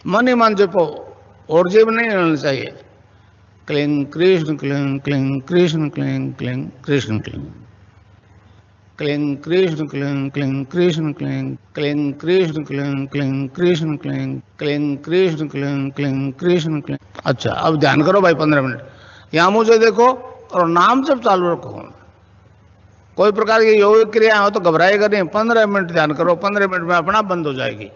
मन ही मन जपो, और जेब नहीं रहना चाहिए। Cling Krishna cling cling Krishna cling cling Krishna cling cling Krishna cling cling Krishna cling cling Krishna cling cling Krishna cling cling Krishna cling cling Krishna cling. अच्छा, अब ध्यान करो भाई 15 मिनट। यहां मुझे देखो और नाम जब चालू रखो। कोई प्रकार की योग क्रिया हो तो घबराएगा नहीं। 15 मिनट ध्यान करो, 15 मिनट में अपना बंद हो जाएगी।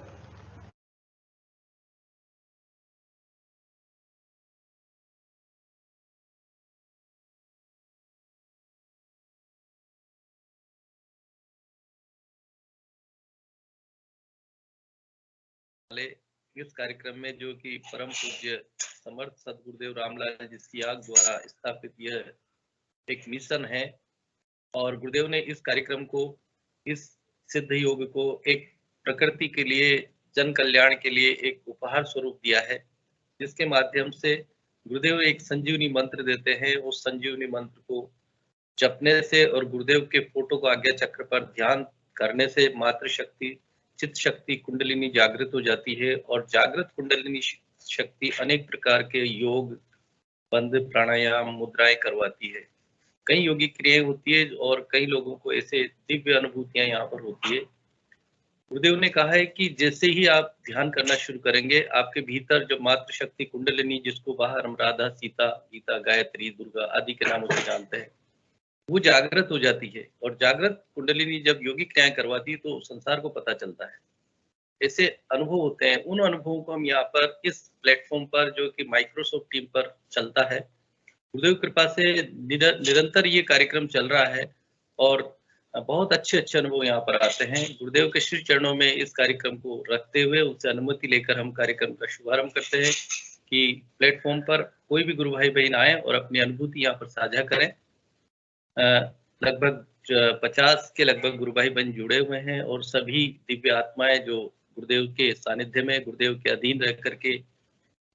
वाले इस कार्यक्रम में, जो कि परम पूज्य समर्थ सदगुरुदेव रामलाल जी सियाग द्वारा स्थापित यह एक मिशन है, और गुरुदेव ने इस कार्यक्रम को, इस सिद्ध योग को एक प्रकृति के लिए, जन कल्याण के लिए एक उपहार स्वरूप दिया है, जिसके माध्यम से गुरुदेव एक संजीवनी मंत्र देते हैं। उस संजीवनी मंत्र को जपने से और गुरुदेव के फोटो को आज्ञा चक्र पर ध्यान करने से मातृशक्ति, चित्त शक्ति, कुंडलिनी जागृत हो जाती है, और जागृत कुंडलिनी शक्ति अनेक प्रकार के योग, बंद, प्राणायाम, मुद्राएं करवाती है। कई योगिक क्रियाएं होती है और कई लोगों को ऐसे दिव्य अनुभूतियां यहाँ पर होती है। गुरुदेव ने कहा है कि जैसे ही आप ध्यान करना शुरू करेंगे, आपके भीतर जो मातृशक्ति कुंडलिनी, जिसको बाहर हम राधा, सीता, गीता, गायत्री, दुर्गा आदि के नामों से जानते हैं, वो जागृत हो जाती है। और जागृत कुंडलिनी जब योगिक क्रियाएं करवाती है तो संसार को पता चलता है। ऐसे अनुभव होते हैं। उन अनुभवों को हम यहाँ पर इस प्लेटफॉर्म पर, जो कि माइक्रोसॉफ्ट टीम पर चलता है, गुरुदेव कृपा से निरंतर ये कार्यक्रम चल रहा है, और बहुत अच्छे अच्छे अनुभव यहाँ पर आते हैं। गुरुदेव के श्री चरणों में इस कार्यक्रम को रखते हुए उनसे अनुमति लेकर हम कार्यक्रम का शुभारंभ करते हैं कि प्लेटफॉर्म पर कोई भी गुरु भाई बहन आए और अपनी अनुभूति यहाँ पर साझा करें। लगभग 50 के लगभग गुरु भाई बहन जुड़े हुए हैं, और सभी दिव्य आत्माएं जो गुरुदेव के सानिध्य में, गुरुदेव के अधीन रह करके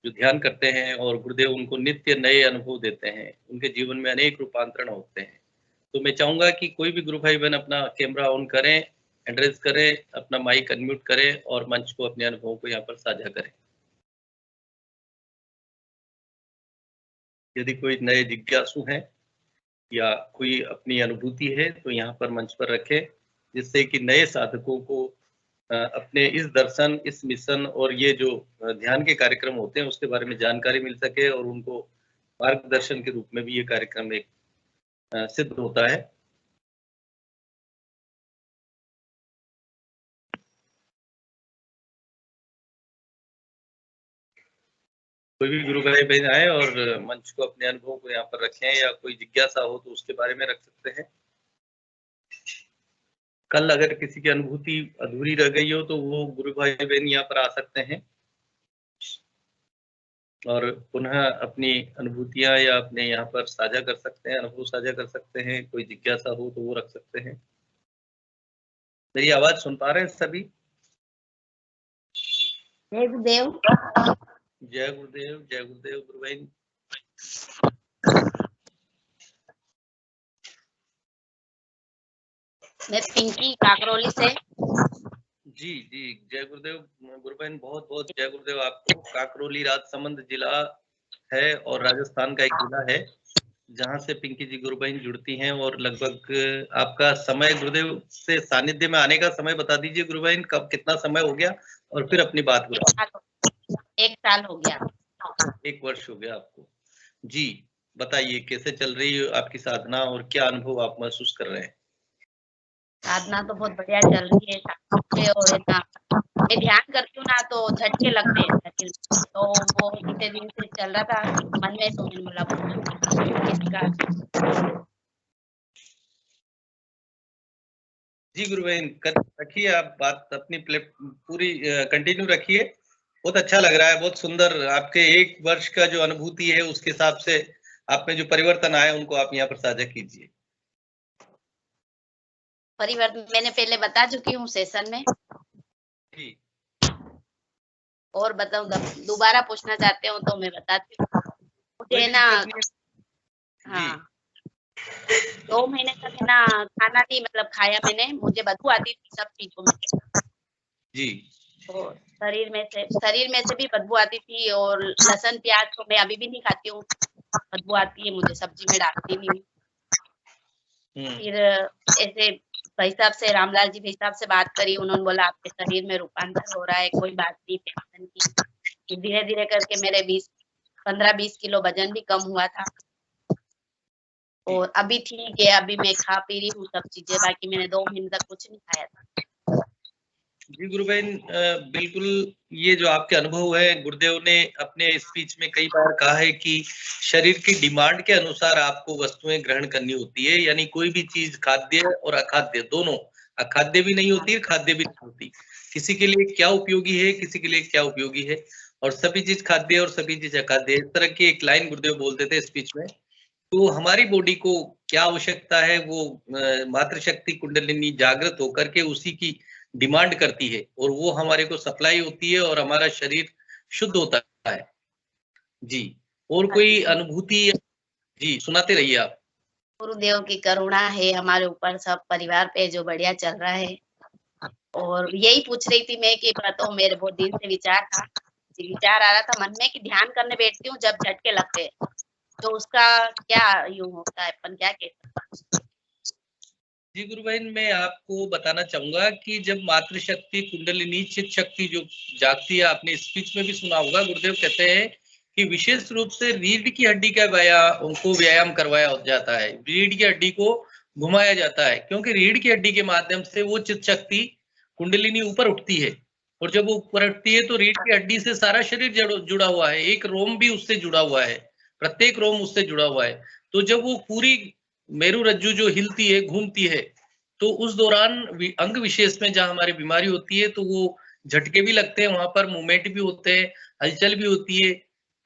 जो ध्यान करते हैं, और गुरुदेव उनको नित्य नए अनुभव देते हैं, उनके जीवन में अनेक रूपांतरण होते हैं। तो मैं चाहूंगा कि कोई भी गुरु भाई बहन अपना कैमरा ऑन करें, एड्रेस करें, अपना माइक अनम्यूट करें और मंच को, अपने अनुभवों को यहाँ पर साझा करें। यदि कोई नए जिज्ञासु हैं या कोई अपनी अनुभूति है तो यहाँ पर मंच पर रखें, जिससे कि नए साधकों को अपने इस दर्शन, इस मिशन और ये जो ध्यान के कार्यक्रम होते हैं उसके बारे में जानकारी मिल सके, और उनको मार्गदर्शन के रूप में भी ये कार्यक्रम एक सिद्ध होता है। कोई भी गुरु भाई बहन आए और मंच को, अपने अनुभव को यहाँ पर रखें, या कोई जिज्ञासा हो तो उसके बारे में रख सकते हैं। कल अगर किसी की अनुभूति अधूरी रह गई हो तो वो गुरु भाई बहन यहाँ पर आ सकते हैं और पुनः अपनी अनुभूतियां या अपने यहाँ पर साझा कर सकते हैं, अनुभव साझा कर सकते हैं। कोई जिज्ञासा हो तो वो रख सकते हैं। मेरी आवाज सुन पा रहे हैं सभी? जय गुरुदेव। जय गुरुदेव, जय गुरुदेव गुरु भाई। मैं पिंकी काकरोली से। जी जी, जय गुरुदेव गुरु बहन, बहुत बहुत जय गुरुदेव आपको। काकरोली राजसमंद जिला है और राजस्थान का एक जिला है जहाँ से पिंकी जी गुरु बहन जुड़ती हैं। और लगभग आपका समय, गुरुदेव से सानिध्य में आने का समय बता दीजिए गुरु बहन, कब, कितना समय हो गया, और फिर अपनी बात गुरु। 1 साल हो गया। 1 वर्ष हो गया आपको। जी, बताइए कैसे चल रही है आपकी साधना और क्या अनुभव आप महसूस कर रहे हैं? साधना तो बहुत बढ़िया चल रही है। और ना मैं ध्यान करती हूँ ना तो झटके लगते हैं शरीर, तो वो कितने दिन से चल रहा था मन में, तो मैंने बोला जी गुरु बहन, रखिए आप बात अपनी पूरी कंटिन्यू रखिए। बहुत अच्छा लग रहा है, बहुत सुंदर। आपके 1 वर्ष का जो अनुभूति है उसके हिसाब से आप में जो परिवर्तन आए उनको आप यहाँ पर साझा कीजिए। परिवर्तन मैंने पहले बता चुकी हूँ सेशन में। जी। और बताओ, दोबारा पूछना चाहते हो तो मैं बताती हूँ। मुझे ना, हाँ, 2 महीने तक है ना खाना नहीं मतलब खाया मैंने, मुझे बदबू आती थी सब चीजों में। जी तो शरीर में से भी बदबू आती थी, और लहसुन प्याज तो मैं अभी भी नहीं खाती हूँ, बदबू आती है मुझे, सब्जी में डालती नहीं हूँ। फिर ऐसे भाई साहब से, रामलाल जी भाई साहब से बात करी, उन्होंने बोला आपके शरीर में रूपांतर हो रहा है, कोई बात नहीं टेंशन की। धीरे धीरे करके मेरे 15-20 किलो वजन भी कम हुआ था, और अभी ठीक है, अभी मैं खा पी रही हूँ सब चीजें, बाकी मैंने 2 महीने तक कुछ नहीं खाया था। जी गुरु बहन, बिल्कुल ये जो आपके अनुभव है, गुरुदेव ने अपने स्पीच में कई बार कहा है कि शरीर की डिमांड के अनुसार आपको वस्तुएं ग्रहण करनी होती है, यानी कोई भी चीज खाद्य और अखाद्य दोनों, अखाद्य भी नहीं होती है, खाद्य भी नहीं होती। किसी के लिए क्या उपयोगी है, किसी के लिए क्या उपयोगी है, और सभी चीज खाद्य और सभी चीज अखाद्य, इस तरह की एक लाइन गुरुदेव बोलते थे स्पीच में। तो हमारी बॉडी को क्या आवश्यकता है, वो मातृशक्ति कुंडलिनी जागृत होकर के उसी की डिमांड करती है, और वो हमारे को सप्लाई होती है, और हमारा शरीर शुद्ध होता है। जी, और कोई अनुभूति? जी, सुनाते रहिए आप। गुरुदेव की करुणा है हमारे ऊपर, सब परिवार पे जो बढ़िया चल रहा है। और यही पूछ रही थी मैं कि तो मेरे बहुत दिन से विचार आ रहा था मन में कि ध्यान करने बैठती हूँ जब झटके लगते हैं, तो उसका क्या यूं होता है, अपन क्या कहते हैं? जी गुरु बहन, मैं आपको बताना चाहूंगा कि जब मातृशक्ति कुंडलिनी चित शक्ति जो जागती है, आपने स्पीच में भी सुना होगा, गुरुदेव कहते हैं कि विशेष रूप से रीढ़ की हड्डी का व्यायाम करवाया जाता है, रीढ़ की हड्डी को घुमाया जाता है, क्योंकि रीढ़ की हड्डी के माध्यम से वो चित शक्ति कुंडलिनी ऊपर उठती है, और जब वो ऊपर उठती है तो रीढ़ की हड्डी से सारा शरीर जुड़ा हुआ है, एक रोम भी उससे जुड़ा हुआ है, प्रत्येक रोम उससे जुड़ा हुआ है। तो जब वो पूरी मेरु रज्जु जो हिलती है, घूमती है, तो उस दौरान अंग विशेष में जहां हमारी बीमारी होती है, तो वो झटके भी लगते हैं, वहां पर मूवमेंट भी होते हैं, हलचल भी होती है,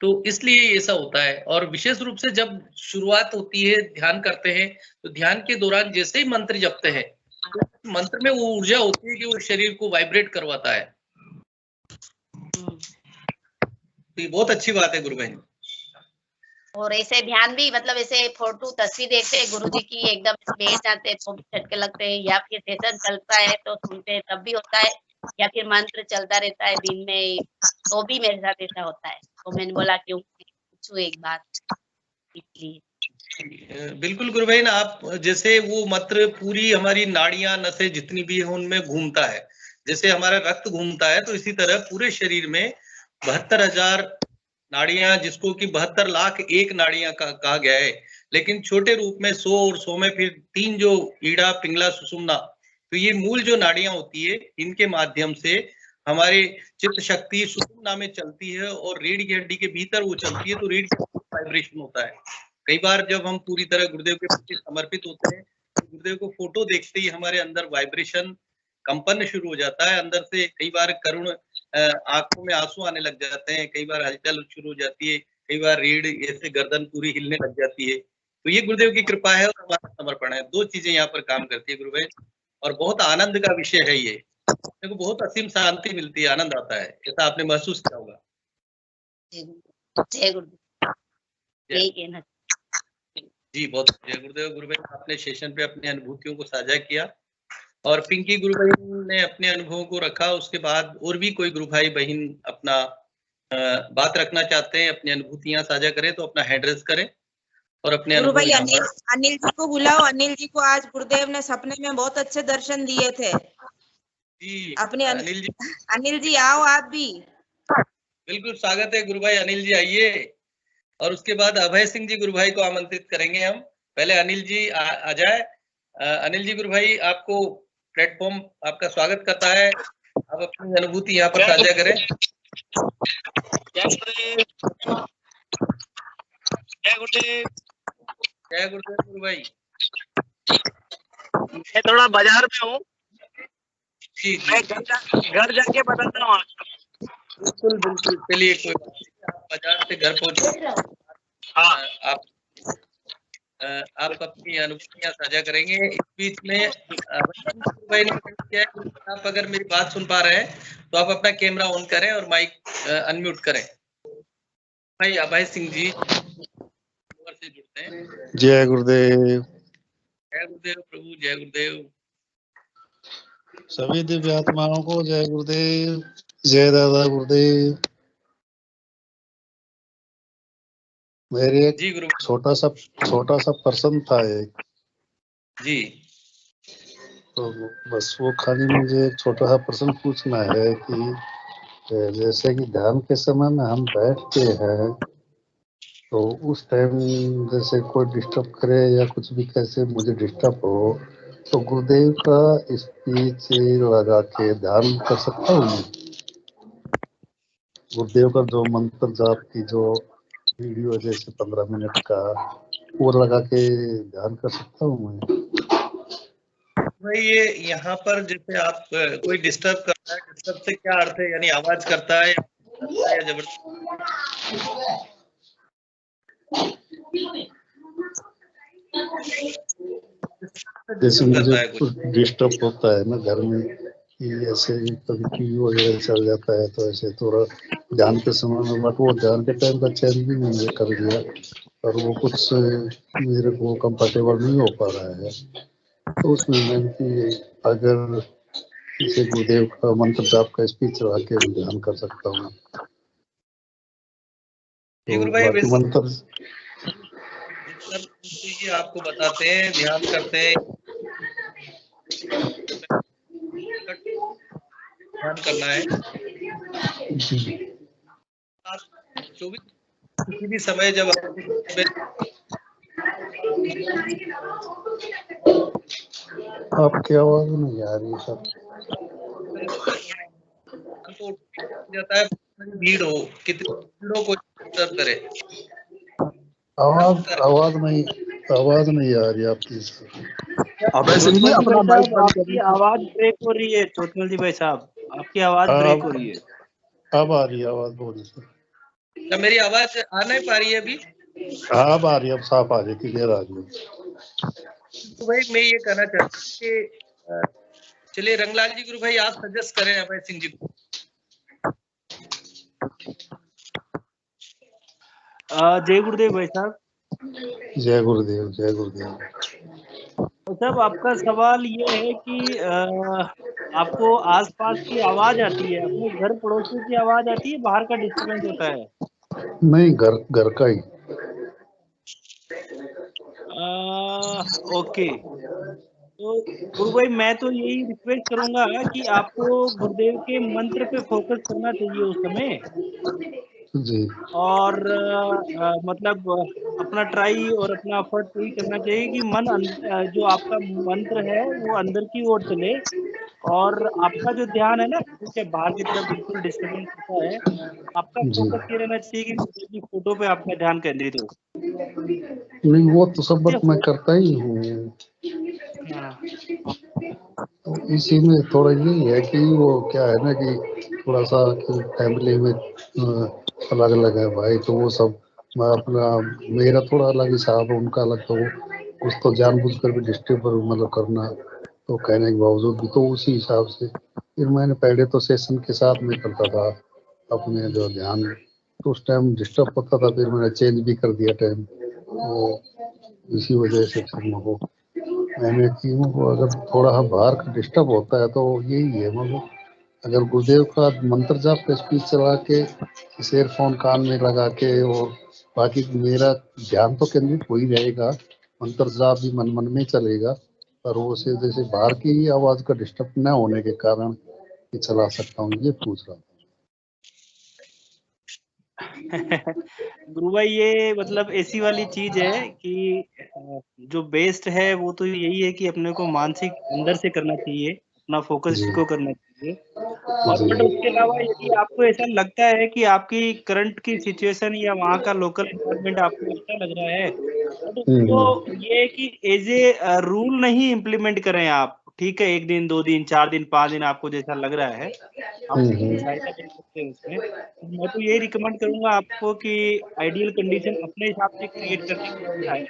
तो इसलिए ऐसा होता है। और विशेष रूप से जब शुरुआत होती है, ध्यान करते हैं, तो ध्यान के दौरान जैसे ही मंत्र जपते हैं, तो मंत्र में वो ऊर्जा होती है कि वो शरीर को वाइब्रेट करवाता है। तो ये बहुत अच्छी बात है गुरु बहन। और ऐसे ध्यान भी, मतलब ऐसे फोटो तस्वीर देखते हैं गुरु जी की, एकदम बैठ जाते हैं तो भी झटके लगते हैं, या फिर सेशन चलता है तो सुनते हैं तब भी होता है, या फिर मंत्र चलता रहता है दिन में तो भी मेरे साथ ऐसा होता है। तो मैंने बोला क्यों पूछूं एक बात, इसलिए। बिल्कुल गुरु बहन, आप जैसे वो मंत्र पूरी हमारी नाड़ियां नसें जितनी भी है उनमें घूमता है, जैसे हमारा रक्त घूमता है, तो इसी तरह पूरे शरीर में 72,000 नाड़ियां, जिसको कि 72 लाख एक नाड़ियां कहा गया है, लेकिन छोटे रूप में 100 और 100 में फिर 3 जो ईड़ा पिंगला सुषुम्ना, तो ये मूल जो नाड़ियां होती है, इनके माध्यम से हमारी चित्त शक्ति सुषुम्ना में चलती है, और रीढ़ की हड्डी के भीतर वो चलती है, तो रीढ़ की वाइब्रेशन होता है। कई बार जब हम पूरी तरह गुरुदेव के प्रति समर्पित होते हैं, तो गुरुदेव को फोटो देखते ही हमारे अंदर वाइब्रेशन, कंपन शुरू हो जाता है अंदर से। कई बार करुण आंखों में आंसू आने लग जाते हैं, कई बार हलचल शुरू हो जाती है, कई बार रीढ़ ऐसे गर्दन पूरी हिलने लग जाती है। तो ये गुरुदेव की कृपा है और हमारा समर्पण है, दो चीजें यहाँ पर काम करती है गुरु भाई, और बहुत आनंद का विषय है ये। मेरे को बहुत असीम शांति मिलती है, आनंद आता है, ऐसा आपने महसूस किया होगा। जय गुरुदेव। यही कहना जी, बहुत जय गुरुदेव। गुरु भाई, आपने सेशन पे अपनी अनुभूतियों को साझा किया, और पिंकी गुरु भाई ने अपने अनुभवों को रखा। उसके बाद और भी कोई गुरु भाई बहन अपना बात रखना चाहते हैं, अपनी अनुभूतियां साझा करें, तो अपना हैंड रेज करें और अपने गुरु भाई अनुभव। अनिल जी को बुलाओ। अनिल जी को आज गुरुदेव ने सपने में बहुत अच्छे दर्शन दिए थे। जी अपने अनिल जी आओ आप भी। बिल्कुल स्वागत है गुरु भाई, अनिल जी आइए। और उसके बाद अभय सिंह जी गुरु भाई को आमंत्रित करेंगे हम। पहले अनिल जी आ जाए। अनिल जी गुरु भाई, आपको प्लेटफॉर्म आपका स्वागत करता है, आप अपनी अनुभूति यहाँ पर साझा करें। जय गुरुदेव। जय गुरुदेव गुरु भाई। मैं थोड़ा बाजार में हूँ, जी मैं घर जाके बताता हूँ। बिल्कुल बिल्कुल, चलिए कोई बात नहीं, आप बाजार से घर पहुंचे। हाँ, आप अपनी अनुभूतियां साझा करेंगे। इस बीच में भाई ने किया है, आप अगर मेरी बात सुन पा रहे हैं तो आप अपना कैमरा ऑन करें और माइक अनम्यूट करें। भाई अभय सिंह जी से जुड़ते हैं। जय गुरुदेव। जय गुरुदेव प्रभु, जय गुरुदेव। सभी दिव्य आत्माओं को जय गुरुदेव। जय दादा गुरुदेव। मेरे एक जी गुरु छोटा सा प्रश्न था एक, जी। तो बस वो खाली मुझे एक छोटा सा प्रश्न पूछना है कि जैसे कि ध्यान के समय में हम बैठते हैं तो उस टाइम जैसे कोई डिस्टर्ब करे या कुछ भी कैसे मुझे डिस्टर्ब हो तो गुरुदेव का स्पीच लगा के ध्यान कर सकता हूँ मैं? गुरुदेव का जो मंत्र जाप की जो वीडियो जैसे 15 मिनट का वो लगा के ध्यान कर सकता हूँ मैं? भाई ये यहाँ पर जैसे आप कोई डिस्टर्ब करता है, डिस्टर्ब से क्या अर्थ है, यानी आवाज करता है या जबरदस्ती? जैसे मुझे करता है कुछ? डिस्टर्ब होता है ना घर में कि ऐसे ही कभी टीवी वगैरह चल जाता है तो ऐसे थोड़ा ध्यान के समय में बट वो ध्यान के टाइम का चेंज भी मैंने कर दिया और वो कुछ मेरे को कंफर्टेबल नहीं हो पा रहा है। तो उसमें मैं कि अगर किसी गुरुदेव का मंत्र जाप का स्पीच चला के ध्यान कर सकता हूँ जी तो गुरु भाई, बाकी मंत्र ये आपको बताते हैं, ध्यान करते हैं, ध्यान करना है। आप 24 किसी भी समय जब आपकी आवाज नहीं आ रही सर। जाता है, भीड़ हो, कितनी भीड़ों को डिस्टर्ब करे, आवाज नहीं आ रही आपकी। अभय सिंह जी चोटमल जी अपना भाई माइक साहब, बंद आपकी करिए। आवाज ब्रेक हो रही है। चोटमल जी भाई साहब, आपकी आवाज ब्रेक हो रही है। अब आ रही है आवाज, बोलिए सर। क्या मेरी आवाज आ नहीं पा रही है अभी? अब आ रही है, अब साफ आ रही है, क्लियर आ रही है। तो भाई मैं ये कहना चाहता हूँ कि चलिए रंगलाल जी, गुरु भाई आप सजेस्ट करें अभय सिंह जी को। जय गुरुदेव भाई साहब। जय गुरुदेव, जय गुरुदेव। तो साहब आपका सवाल ये है कि आपको आसपास की आवाज आती है, अपने घर पड़ोसी की आवाज आती है, बाहर का डिस्टरबेंस होता है? नहीं, घर का ही। ओके, तो गुरु भाई मैं तो यही रिक्वेस्ट करूंगा कि आपको गुरुदेव के मंत्र पे फोकस करना चाहिए उस समय, जी और मतलब अपना ट्राई और अपना एफर्ट यही करना चाहिए कि जो आपका मंत्र है वो अंदर की ओर चले, और आपका जो ध्यान है ना, ठीक है, बाहर की तरफ बिल्कुल डिस्टर्बेंस होता है, आपका जी। फोकस ये रहना चाहिए कि गुरुदेव की फोटो पे आपका ध्यान केंद्रित हो। नहीं, वो तो सब इससे बात मैं करता ही हूँ। हाँ, तो इसी में थोड़ा यही है कि वो क्या है ना कि थोड़ा सा कि फैमिली में अलग अलग है भाई, तो वो सब मैं अपना मेरा थोड़ा अलग हिसाब है, उनका अलग, तो कुछ तो जानबूझ कर भी डिस्टर्ब मतलब करना तो कहने के बावजूद भी, तो उसी हिसाब से फिर मैंने पहले तो सेशन के साथ में करता था अपने जो ध्यान, तो उस टाइम डिस्टर्ब होता था, फिर मैंने चेंज भी कर दिया टाइम, तो इसी वजह से फिर वो मैंने कि वो अगर थोड़ा बाहर का डिस्टर्ब होता है तो यही है, मतलब अगर गुरुदेव का मंत्र जाप का स्पीच चला के ईयरफोन कान में लगा के, और बाकी मेरा ध्यान तो केंद्रित हो ही रहेगा, मंत्र जाप भी मन मन में चलेगा, पर वो से जैसे बाहर की आवाज का डिस्टर्ब न होने के कारण कि चला सकता हूँ, ये पूछ रहा था। गुरु भाई ये मतलब ऐसी वाली चीज है कि जो बेस्ट है वो तो यही है कि अपने को मानसिक अंदर से करना चाहिए, अपना फोकस जी इसको करना चाहिए। और बट जी उसके अलावा यदि आपको ऐसा लगता है कि आपकी करंट की सिचुएशन या वहाँ का लोकल एनवायरनमेंट आपको अच्छा लग रहा है, बट उसको ये है कि एज ए रूल नहीं इम्प्लीमेंट करें आप, ठीक है, 1 दिन 2 दिन 4 दिन 5 दिन आपको जैसा लग रहा है आप अपनी सहायता कर सकते हैं उसमें। तो मैं तो यही रिकमेंड करूंगा आपको कि आइडियल कंडीशन अपने हिसाब से क्रिएट करने की इच्छा है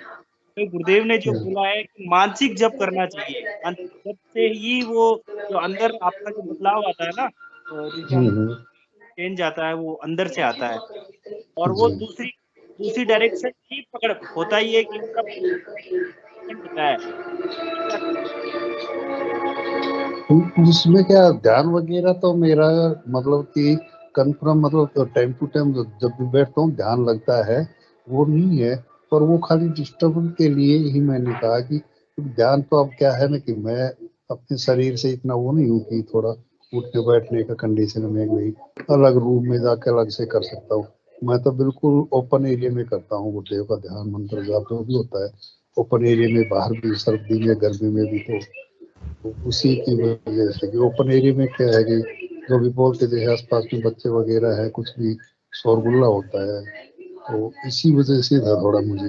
तो गुरुदेव ने जो बोला है कि मानसिक जप करना चाहिए, मानसिक जप से ही वो जो अंदर आपका जो बदलाव आता है ना, रिदम चेंज आता है, वो अंदर से आता है, और वो जी दूसरी डायरेक्शन ही पकड़ होता ही है कि उसका होता है। उसमें क्या ध्यान वगैरह तो मेरा मतलब कि कंफर्म, मतलब टाइम टू टाइम जब भी बैठता हूँ ध्यान लगता है, वो नहीं है। पर वो खाली डिस्टर्बेंस के लिए ही मैंने कहा कि ध्यान तो अब क्या है ना कि मैं अपने शरीर से इतना वो नहीं हूँ कि थोड़ा उठने बैठने का कंडीशन में भी अलग रूम में जाकर अलग से कर सकता हूँ। मैं तो बिल्कुल ओपन एरिया में करता हूँ गुरुदेव का ध्यान मंत्र जाप जो भी होता है ओपन एरिया में, बाहर भी, सर्दी में गर्मी में भी। तो उसी की वजह से कि ओपन एरिया में क्या है कि जो भी बोलते थे आसपास में बच्चे वगैरह है, कुछ भी शोरगुल्ला होता है, तो इसी वजह से था थोड़ा मुझे।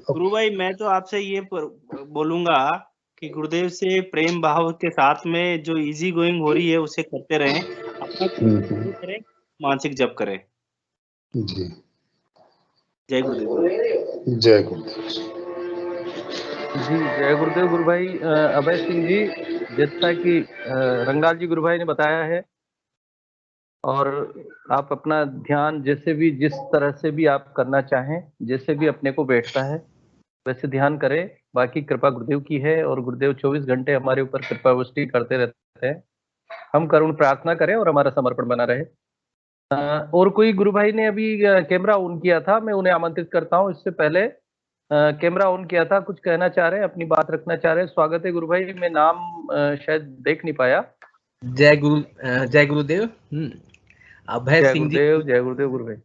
गुरु भाई मैं तो आपसे ये बोलूंगा कि गुरुदेव से प्रेम भाव के साथ में जो इजी गोइंग हो रही है उसे करते रहें, अपना करें, मानसिक जप करें। जी, जय गुरुदेव। जय गुरुदेव जी। जय गुरुदेव गुरु भाई। अभय सिंह जी, जैसा कि रंगाल जी गुरु भाई ने बताया है, और आप अपना ध्यान जैसे भी, जिस तरह से भी आप करना चाहें, जैसे भी अपने को बैठता है वैसे ध्यान करें। बाकी कृपा गुरुदेव की है, और गुरुदेव 24 घंटे हमारे ऊपर कृपा वृष्टि करते रहते हैं। हम करुण प्रार्थना करें और हमारा समर्पण बना रहे। और कोई गुरु भाई ने अभी कैमरा ऑन किया था, मैं उन्हें आमंत्रित करता हूं। इससे पहले कैमरा ऑन किया था, कुछ कहना चाह रहे हैं, अपनी बात रखना चाह रहे हैं। स्वागत है गुरु भाई, मैं नाम शायद देख नहीं पाया। जय गुरुदेव। अभय सिंह जी, जय गुरुदेव गुरु भाई।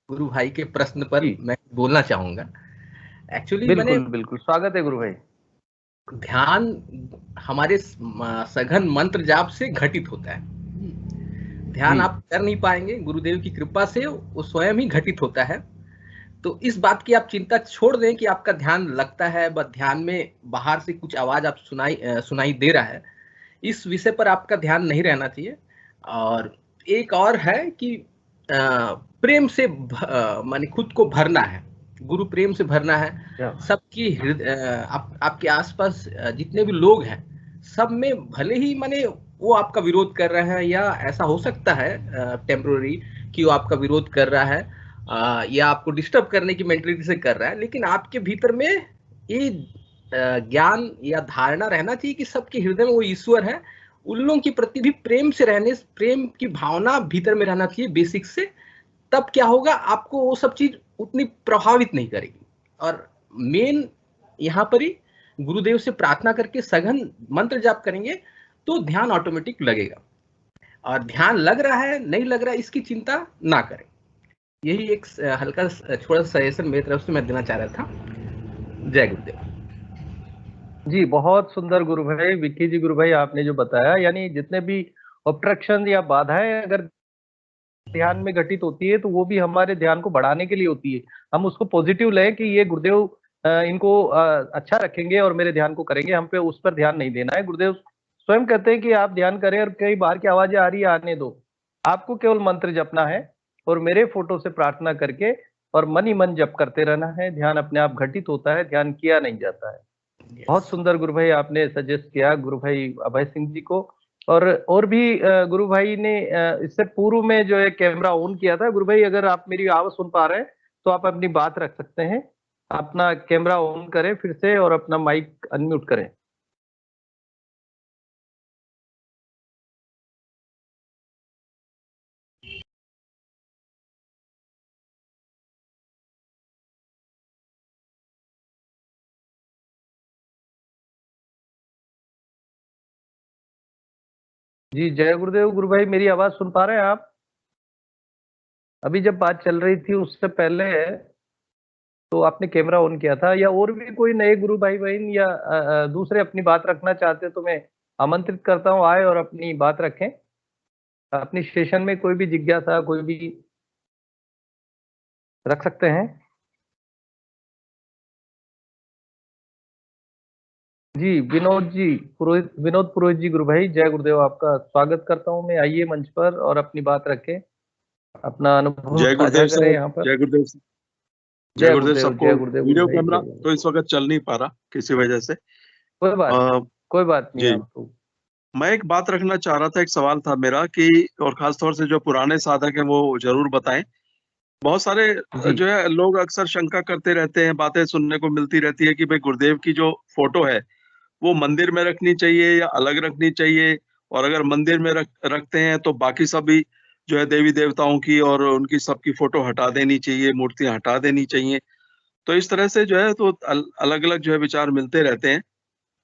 गुरु भाई के प्रश्न पर मैं बोलना चाहूंगा। एक्चुअली बिल्कुल स्वागत है गुरु भाई। ध्यान हमारे सघन मंत्र जाप से घटित होता है। ध्यान आप कर नहीं पाएंगे, गुरुदेव की कृपा से वो स्वयं ही घटित होता है। तो इस बात की आप चिंता छोड़ दें कि आपका ध्यान लगता है, बस ध्यान में बाहर से कुछ आवाज आप सुनाई दे रहा है, इस विषय पर आपका ध्यान नहीं रहना चाहिए। और एक और है कि प्रेम से माने खुद को भरना है, गुरु प्रेम से भरना है। सबकी आपके आसपास जितने भी लोग हैं, सब में भले ही माने वो आपका विरोध कर रहे हैं, या ऐसा हो सकता है टेम्पररी कि वो आपका विरोध कर रहा है या आपको डिस्टर्ब करने की मेंटलिटी से कर रहा है, लेकिन आपके भीतर में ये ज्ञान या धारणा रहना चाहिए कि सबके हृदय में वो ईश्वर है। उन लोगों के प्रति भी प्रेम से रहने, प्रेम की भावना भीतर में रहना चाहिए बेसिक से। तब क्या होगा, आपको वो सब चीज उतनी प्रभावित नहीं करेगी। और मेन यहाँ पर ही गुरुदेव से प्रार्थना करके सघन मंत्र जाप करेंगे तो ध्यान ऑटोमेटिक लगेगा। और ध्यान लग रहा है नहीं लग रहा है इसकी चिंता ना करें। यही एक हल्का छोटा सजेशन मेरी तरफ से मैं देना चाह रहा था। जय गुरुदेव जी। बहुत सुंदर गुरु भाई, विक्की जी गुरु भाई, आपने जो बताया, यानी जितने भी ऑब्स्ट्रक्शन या बाधाएं अगर ध्यान में घटित होती है तो वो भी हमारे ध्यान को बढ़ाने के लिए होती है। हम उसको पॉजिटिव लें कि ये गुरुदेव इनको अच्छा रखेंगे और मेरे ध्यान को करेंगे, हम पे उस पर ध्यान नहीं देना है। गुरुदेव स्वयं कहते हैं कि आप ध्यान करें और कई बाहर की आवाजें आ रही है आने दो, आपको केवल मंत्र जपना है और मेरे फोटो से प्रार्थना करके और मन ही मन जप करते रहना है। ध्यान अपने आप घटित होता है, ध्यान किया नहीं जाता है। बहुत सुंदर गुरु भाई आपने सजेस्ट किया गुरु भाई अभय सिंह जी को। और भी गुरु भाई ने इससे पूर्व में जो है कैमरा ऑन किया था। गुरु भाई अगर आप मेरी आवाज सुन पा रहे हैं तो आप अपनी बात रख सकते हैं, अपना कैमरा ऑन करें फिर से और अपना माइक अनम्यूट करें। जी जय गुरुदेव गुरु भाई, मेरी आवाज सुन पा रहे हैं आप? अभी जब बात चल रही थी उससे पहले तो आपने कैमरा ऑन किया था, या और भी कोई नए गुरु भाई बहन या दूसरे अपनी बात रखना चाहते तो मैं आमंत्रित करता हूं आए और अपनी बात रखें। अपनी सेशन में कोई भी जिज्ञासा कोई भी रख सकते हैं। जी विनोद जी पुरोहित, विनोद पुरोहित जी गुरु भाई, जय गुरुदेव, आपका स्वागत करता हूं मैं। आइए मंच पर और अपनी बात रखें, अपना अनुभव साझा करें यहाँ पर। जय गुरुदेव। जय गुरुदेव सबको। वीडियो कैमरा तो इस वक्त चल नहीं पा रहा किसी वजह से। कोई बात नहीं। आप तो मैं एक बात रखना चाह रहा था, एक सवाल था मेरा कि, और खासतौर से जो पुराने साधक हैं वो जरूर बताएं। बहुत सारे जो है लोग अक्सर शंका करते रहते हैं, बातें सुनने को मिलती रहती है कि भाई गुरुदेव की जो फोटो है वो मंदिर में रखनी चाहिए या अलग रखनी चाहिए, और अगर मंदिर में रखते हैं तो बाकी सभी जो है देवी देवताओं की और उनकी सबकी फोटो हटा देनी चाहिए, मूर्तियां हटा देनी चाहिए। तो इस तरह से जो है तो अलग अलग जो है विचार मिलते रहते हैं,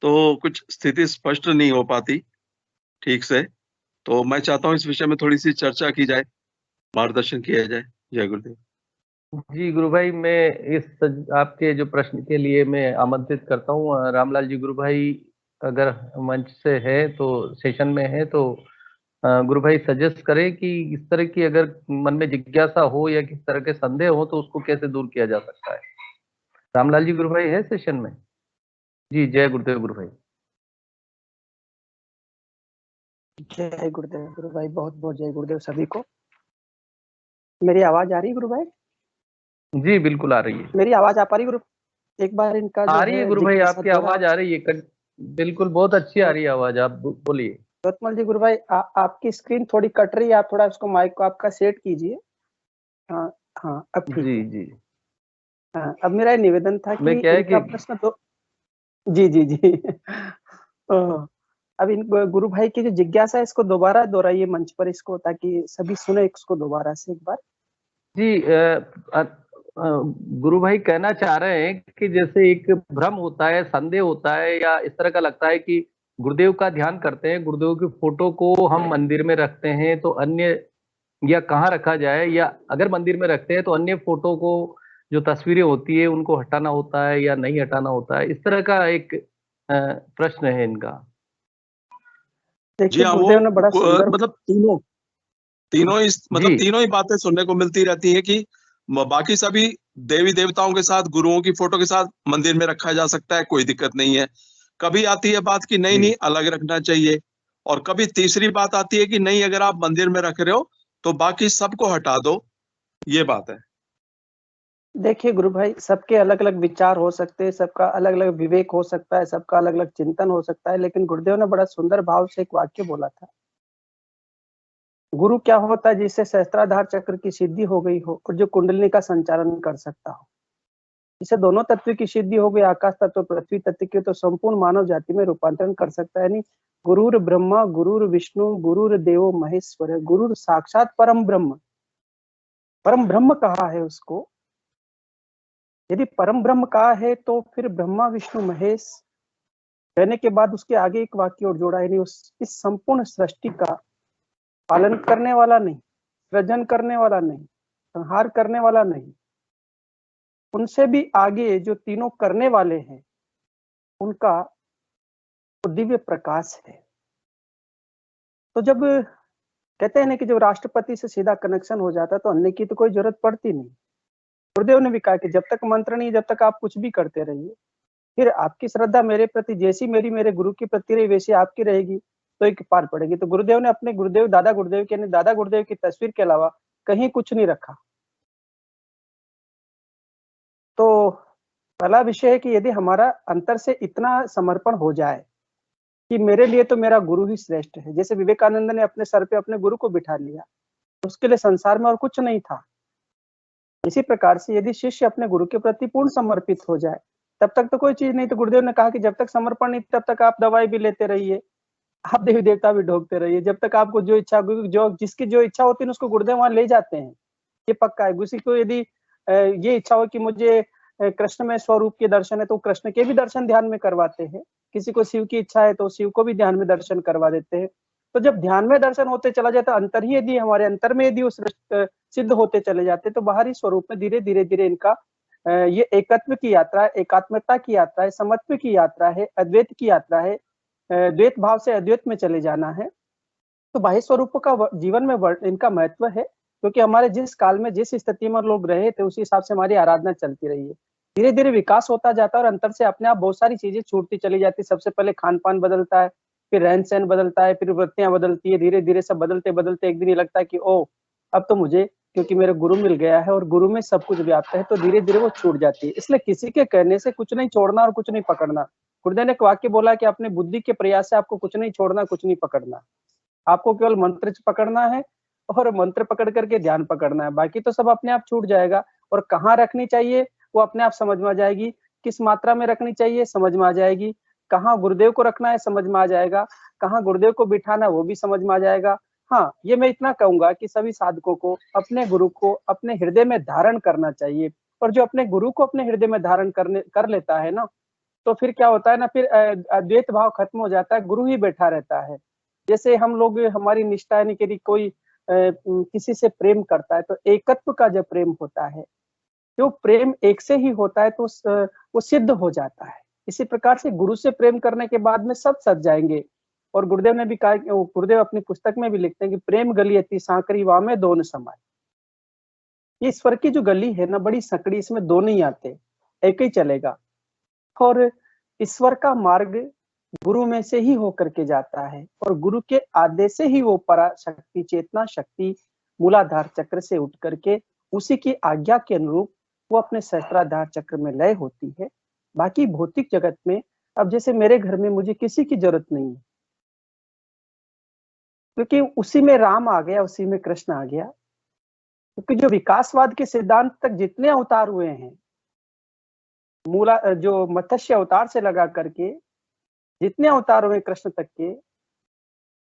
तो कुछ स्थिति स्पष्ट नहीं हो पाती ठीक से। तो मैं चाहता हूँ इस विषय में थोड़ी सी चर्चा की जाए, मार्गदर्शन किया जाए। जय गुरुदेव। जी गुरु भाई, मैं आपके जो प्रश्न के लिए मैं आमंत्रित करता हूँ रामलाल जी। गुरु भाई अगर मंच से है तो सेशन में है तो गुरु भाई सजेस्ट करें कि इस तरह की अगर मन में जिज्ञासा हो या किस तरह के संदेह हो तो उसको कैसे दूर किया जा सकता है। रामलाल जी गुरु भाई है सेशन में? जी जय गुरुदेव गुरु भाई। जय गुरुदेव गुरु भाई, बहुत बहुत जय गुरुदेव सभी को। मेरी आवाज आ रही है गुरु भाई? जी बिल्कुल आ रही है। मेरी आवाज आ पा रही गुरु? एक बार इनका आ रही है गुरु भाई, आपकी आवाज आ रही है, बिल्कुल बहुत अच्छी आ रही है आवाज, आप बोलिए। गौतमल जी गुरु भाई, आपकी स्क्रीन थोड़ी कट रही है, आप थोड़ा उसको माइक को आपका सेट कीजिए। हाँ हाँ, अब ठीक जी है। जी हाँ, अब मेरा निवेदन था कि क्या है इनका कि प्रश्न तो जी जी जी अब इन गुरु भाई की जो जिज्ञासा है इसको दोबारा दोहराइए मंच पर इसको, ताकि सभी सुने इसको दोबारा से एक बार। जी गुरु भाई कहना चाह रहे हैं कि जैसे एक भ्रम होता है, संदेह होता है, या इस तरह का लगता है कि गुरुदेव का ध्यान करते हैं, गुरुदेव की फोटो को हम मंदिर में रखते हैं तो अन्य, या कहाँ रखा जाए, या अगर मंदिर में रखते हैं तो अन्य फोटो को जो तस्वीरें होती है उनको हटाना होता है या नहीं हटाना होता है, इस तरह का एक प्रश्न है इनका। जी हाँ, गुरुदेव ने बड़ा सुंदर मतलब तीनों ही बातें सुनने को मिलती रहती है कि बाकी सभी देवी देवताओं के साथ, गुरुओं की फोटो के साथ मंदिर में रखा जा सकता है, कोई दिक्कत नहीं है। कभी आती है बात कि नहीं अलग रखना चाहिए, और कभी तीसरी बात आती है कि नहीं, अगर आप मंदिर में रख रहे हो तो बाकी सबको हटा दो, ये बात है। देखिए गुरु भाई, सबके अलग अलग विचार हो सकते हैं, सबका अलग अलग विवेक हो सकता है, सबका अलग अलग चिंतन हो सकता है, लेकिन गुरुदेव ने बड़ा सुंदर भाव से एक वाक्य बोला था, गुरु क्या होता है जिससे सहस्त्राधार चक्र की सिद्धि हो गई हो और जो कुंडलिनी का संचालन कर सकता हो। जिसे दोनों तत्व की सिद्धि हो गई, आकाश तत्व पृथ्वी तत्व की, तो संपूर्ण मानव जाति में रूपांतरण कर सकता है। यानी गुरुर ब्रह्मा गुरुर विष्णु गुरुर देवो महेश्वर, गुरुर साक्षात परम ब्रह्म। परम ब्रह्म कहा है उसको, यदि परम ब्रह्म कहा है तो फिर ब्रह्मा विष्णु महेश कहने के बाद उसके आगे एक वाक्य और जोड़ा, यानी इस संपूर्ण सृष्टि का पालन करने वाला नहीं, सृजन करने वाला नहीं, संहार करने वाला नहीं, उनसे भी आगे जो तीनों करने वाले हैं उनका तो दिव्य प्रकाश है। तो जब कहते हैं ना कि जब राष्ट्रपति से सीधा कनेक्शन हो जाता है तो अन्य की तो कोई जरूरत पड़ती नहीं। गुरुदेव ने भी कहा कि जब तक मंत्र नहीं, जब तक आप कुछ भी करते रहिए, फिर आपकी श्रद्धा मेरे प्रति जैसी मेरी मेरे गुरु के प्रति रही वैसी आपकी रहेगी, तो एक पार पड़ेगी। तो गुरुदेव ने अपने गुरुदेव दादा गुरुदेव की तस्वीर के अलावा कहीं कुछ नहीं रखा। तो पहला विषय है कि यदि हमारा अंतर से इतना समर्पण हो जाए कि मेरे लिए तो मेरा गुरु ही श्रेष्ठ है, जैसे विवेकानंद ने अपने सर पे अपने गुरु को बिठा लिया, उसके लिए संसार में और कुछ नहीं था। इसी प्रकार से यदि शिष्य अपने गुरु के प्रति पूर्ण समर्पित हो जाए तब तक तो कोई चीज नहीं। तो गुरुदेव ने कहा कि जब तक समर्पण नहीं तब तक आप दवाई भी लेते रहिए, आप देवी देवता भी ढोकते रहिए, जब तक आपको जो इच्छा, जो जिसकी जो इच्छा होती है उसको गुरुदेव वहां ले जाते हैं, ये पक्का है। किसी को यदि ये इच्छा हो कि मुझे कृष्ण में स्वरूप के दर्शन है तो कृष्ण के भी दर्शन ध्यान में करवाते हैं, किसी को शिव की इच्छा है तो शिव को भी ध्यान में दर्शन करवा देते हैं। तो जब ध्यान में दर्शन होते चला जाता, अंतर ही यदि हमारे अंतर में यदि उस सिद्ध होते चले जाते, तो बाहरी स्वरूप में धीरे धीरे धीरे इनका ये एकत्व की यात्रा है, एकात्मता की यात्रा है, समत्व की यात्रा है, अद्वैत की यात्रा है, द्वैत भाव से अद्वैत में चले जाना है। तो बाह्य स्वरूपों का जीवन में इनका महत्व है, क्योंकि हमारे जिस काल में जिस स्थिति में लोग रहे थे उसी हिसाब से हमारी आराधना चलती रही है। धीरे धीरे विकास होता जाता है और अंतर से अपने आप बहुत सारी चीजें छूटती चली जाती है। सबसे पहले खान पान बदलता है, फिर रहन सहन बदलता है, फिर वृत्तियां बदलती है, धीरे धीरे सब बदलते बदलते एक दिन ये लगता है कि ओ अब तो मुझे, क्योंकि मेरे गुरु मिल गया है और गुरु में सब कुछ व्याप्त है, तो धीरे धीरे वो छूट जाती है। इसलिए किसी के कहने से कुछ नहीं छोड़ना और कुछ नहीं पकड़ना। गुरुदेव ने एक वाक्य बोला कि अपने बुद्धि के प्रयास से आपको कुछ नहीं छोड़ना, कुछ नहीं पकड़ना, आपको केवल मंत्र पकड़ना है और मंत्र पकड़ करके ध्यान पकड़ना है, बाकी तो सब अपने आप छूट जाएगा। और कहाँ रखनी चाहिए वो अपने आप समझ में आ जाएगी, किस मात्रा में रखनी चाहिए समझ में आ जाएगी, कहाँ गुरुदेव को रखना है समझ में आ जाएगा, कहाँ गुरुदेव को बिठाना है वो भी समझ में आ जाएगा। हाँ, ये मैं इतना कहूंगा कि सभी साधकों को अपने गुरु को अपने हृदय में धारण करना चाहिए, और जो अपने गुरु को अपने हृदय में धारण कर लेता है ना, तो फिर क्या होता है ना, फिर अद्वैत भाव खत्म हो जाता है, गुरु ही बैठा रहता है। जैसे हम लोग, हमारी निष्ठा यानी कि कोई किसी से प्रेम करता है तो एकत्व का जब प्रेम होता है, जो प्रेम एक से ही होता है तो वो सिद्ध हो जाता है। इसी प्रकार से गुरु से प्रेम करने के बाद में सब सज जाएंगे। और गुरुदेव ने भी कहा, गुरुदेव अपनी पुस्तक में भी लिखते हैं कि प्रेम गली अति सांकरी वा में दोनों समाए। ये ईश्वर की जो गली है ना, बड़ी सकड़ी, इसमें दो नहीं आते, एक ही चलेगा। और ईश्वर का मार्ग गुरु में से ही होकर के जाता है, और गुरु के आदेश से ही वो पराशक्ति चेतना शक्ति मूलाधार चक्र से उठ करके उसी की आज्ञा के अनुरूप वो अपने सहस्त्राधार चक्र में लय होती है। बाकी भौतिक जगत में, अब जैसे मेरे घर में मुझे किसी की जरूरत नहीं है, क्योंकि उसी में राम आ गया, उसी में कृष्ण आ गया। क्योंकि जो विकासवाद के सिद्धांत तक जितने अवतार हुए हैं, मूला जो मत्स्य अवतार से लगा करके जितने अवतार हुए कृष्ण तक के,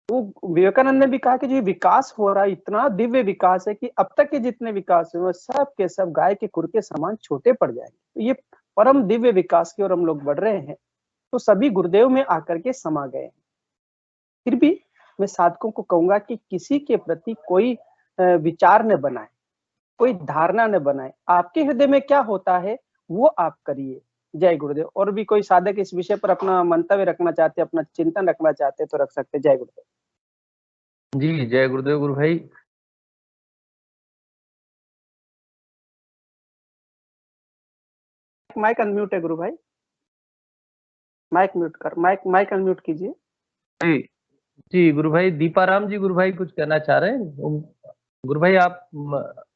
वो विवेकानंद ने भी कहा कि जो विकास हो रहा है इतना दिव्य विकास है कि अब तक के जितने विकास हुए सब के सब गाय के खुर के समान छोटे पड़ जाएंगे। तो ये परम दिव्य विकास की ओर हम लोग बढ़ रहे हैं, तो सभी गुरुदेव में आकर के समा गए हैं। फिर भी मैं साधकों को कहूंगा कि किसी के प्रति कोई विचार न बनाए, कोई धारणा न बनाए, आपके हृदय में क्या होता है वो आप करिए। जय गुरुदेव। और भी कोई साधक इस विषय पर अपना मंतव्य रखना चाहते, अपना चिंतन रखना चाहते तो रख सकते। जय गुरुदेव। जी जय गुरुदेव गुरु भाई। माइक अनम्यूट है गुरु भाई, माइक म्यूट कर, माइक अनम्यूट कीजिए। जी जी गुरु भाई। दीपाराम जी गुरु भाई कुछ कहना चाह रहे हैं। गुरु भाई आप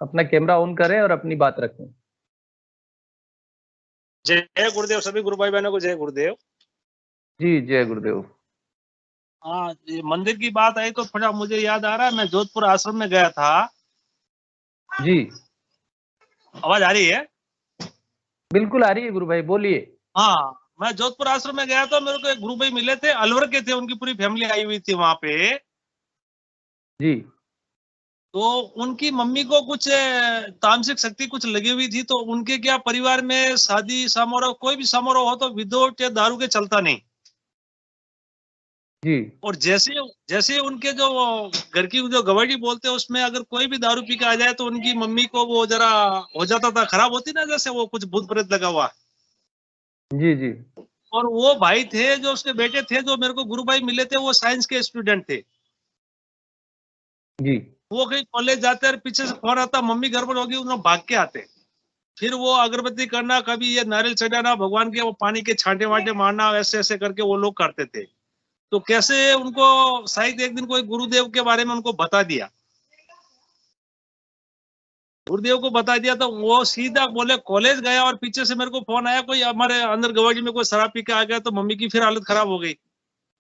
अपना कैमरा ऑन करें और अपनी बात रखें। जय गुरुदेव सभी गुरु भाई बहनों को जय गुरुदेव। जी जय गुरुदेव। हाँ, मंदिर की बात आई तो थोड़ा मुझे याद आ रहा है, मैं जोधपुर आश्रम में गया था। जी आवाज आ रही है? बिल्कुल आ रही है गुरु भाई, बोलिए। हाँ, मैं जोधपुर आश्रम में गया था, मेरे को एक गुरु भाई मिले थे, अलवर के थे, उनकी पूरी फैमिली आई हुई थी वहां पे। जी। तो उनकी मम्मी को कुछ तामसिक शक्ति कुछ लगी हुई थी, तो उनके क्या परिवार में शादी समारोह, कोई भी समारोह हो तो विदाउट दारू के चलता नहीं। जी। और जैसे उनके जो घर की जो गवाही बोलते हैं उसमें अगर कोई भी दारू पी के आ जाए तो उनकी मम्मी को वो जरा हो जाता था, खराब होती ना, जैसे वो कुछ भूत प्रेत लगा हुआ। जी जी। और वो भाई थे जो उसके बेटे थे, जो मेरे को गुरु भाई मिले थे, वो साइंस के स्टूडेंट थे। जी। वो कहीं कॉलेज जाते और पीछे से फोन आता, मम्मी गड़बड़ होगी, उन्होंने भाग के आते। फिर वो अगरबत्ती करना, कभी ये नारियल चढ़ाना भगवान के, वो पानी के छांटे वाटे मारना, ऐसे ऐसे करके वो लोग करते थे। तो कैसे उनको शायद एक दिन कोई गुरुदेव के बारे में उनको बता दिया, गुरुदेव को बता दिया, तो वो सीधा बोले कॉलेज गया और पीछे से मेरे को फोन आया, कोई हमारे अंदर गवाही में कोई शराब पी के आ गया, तो मम्मी की फिर हालत खराब हो गई।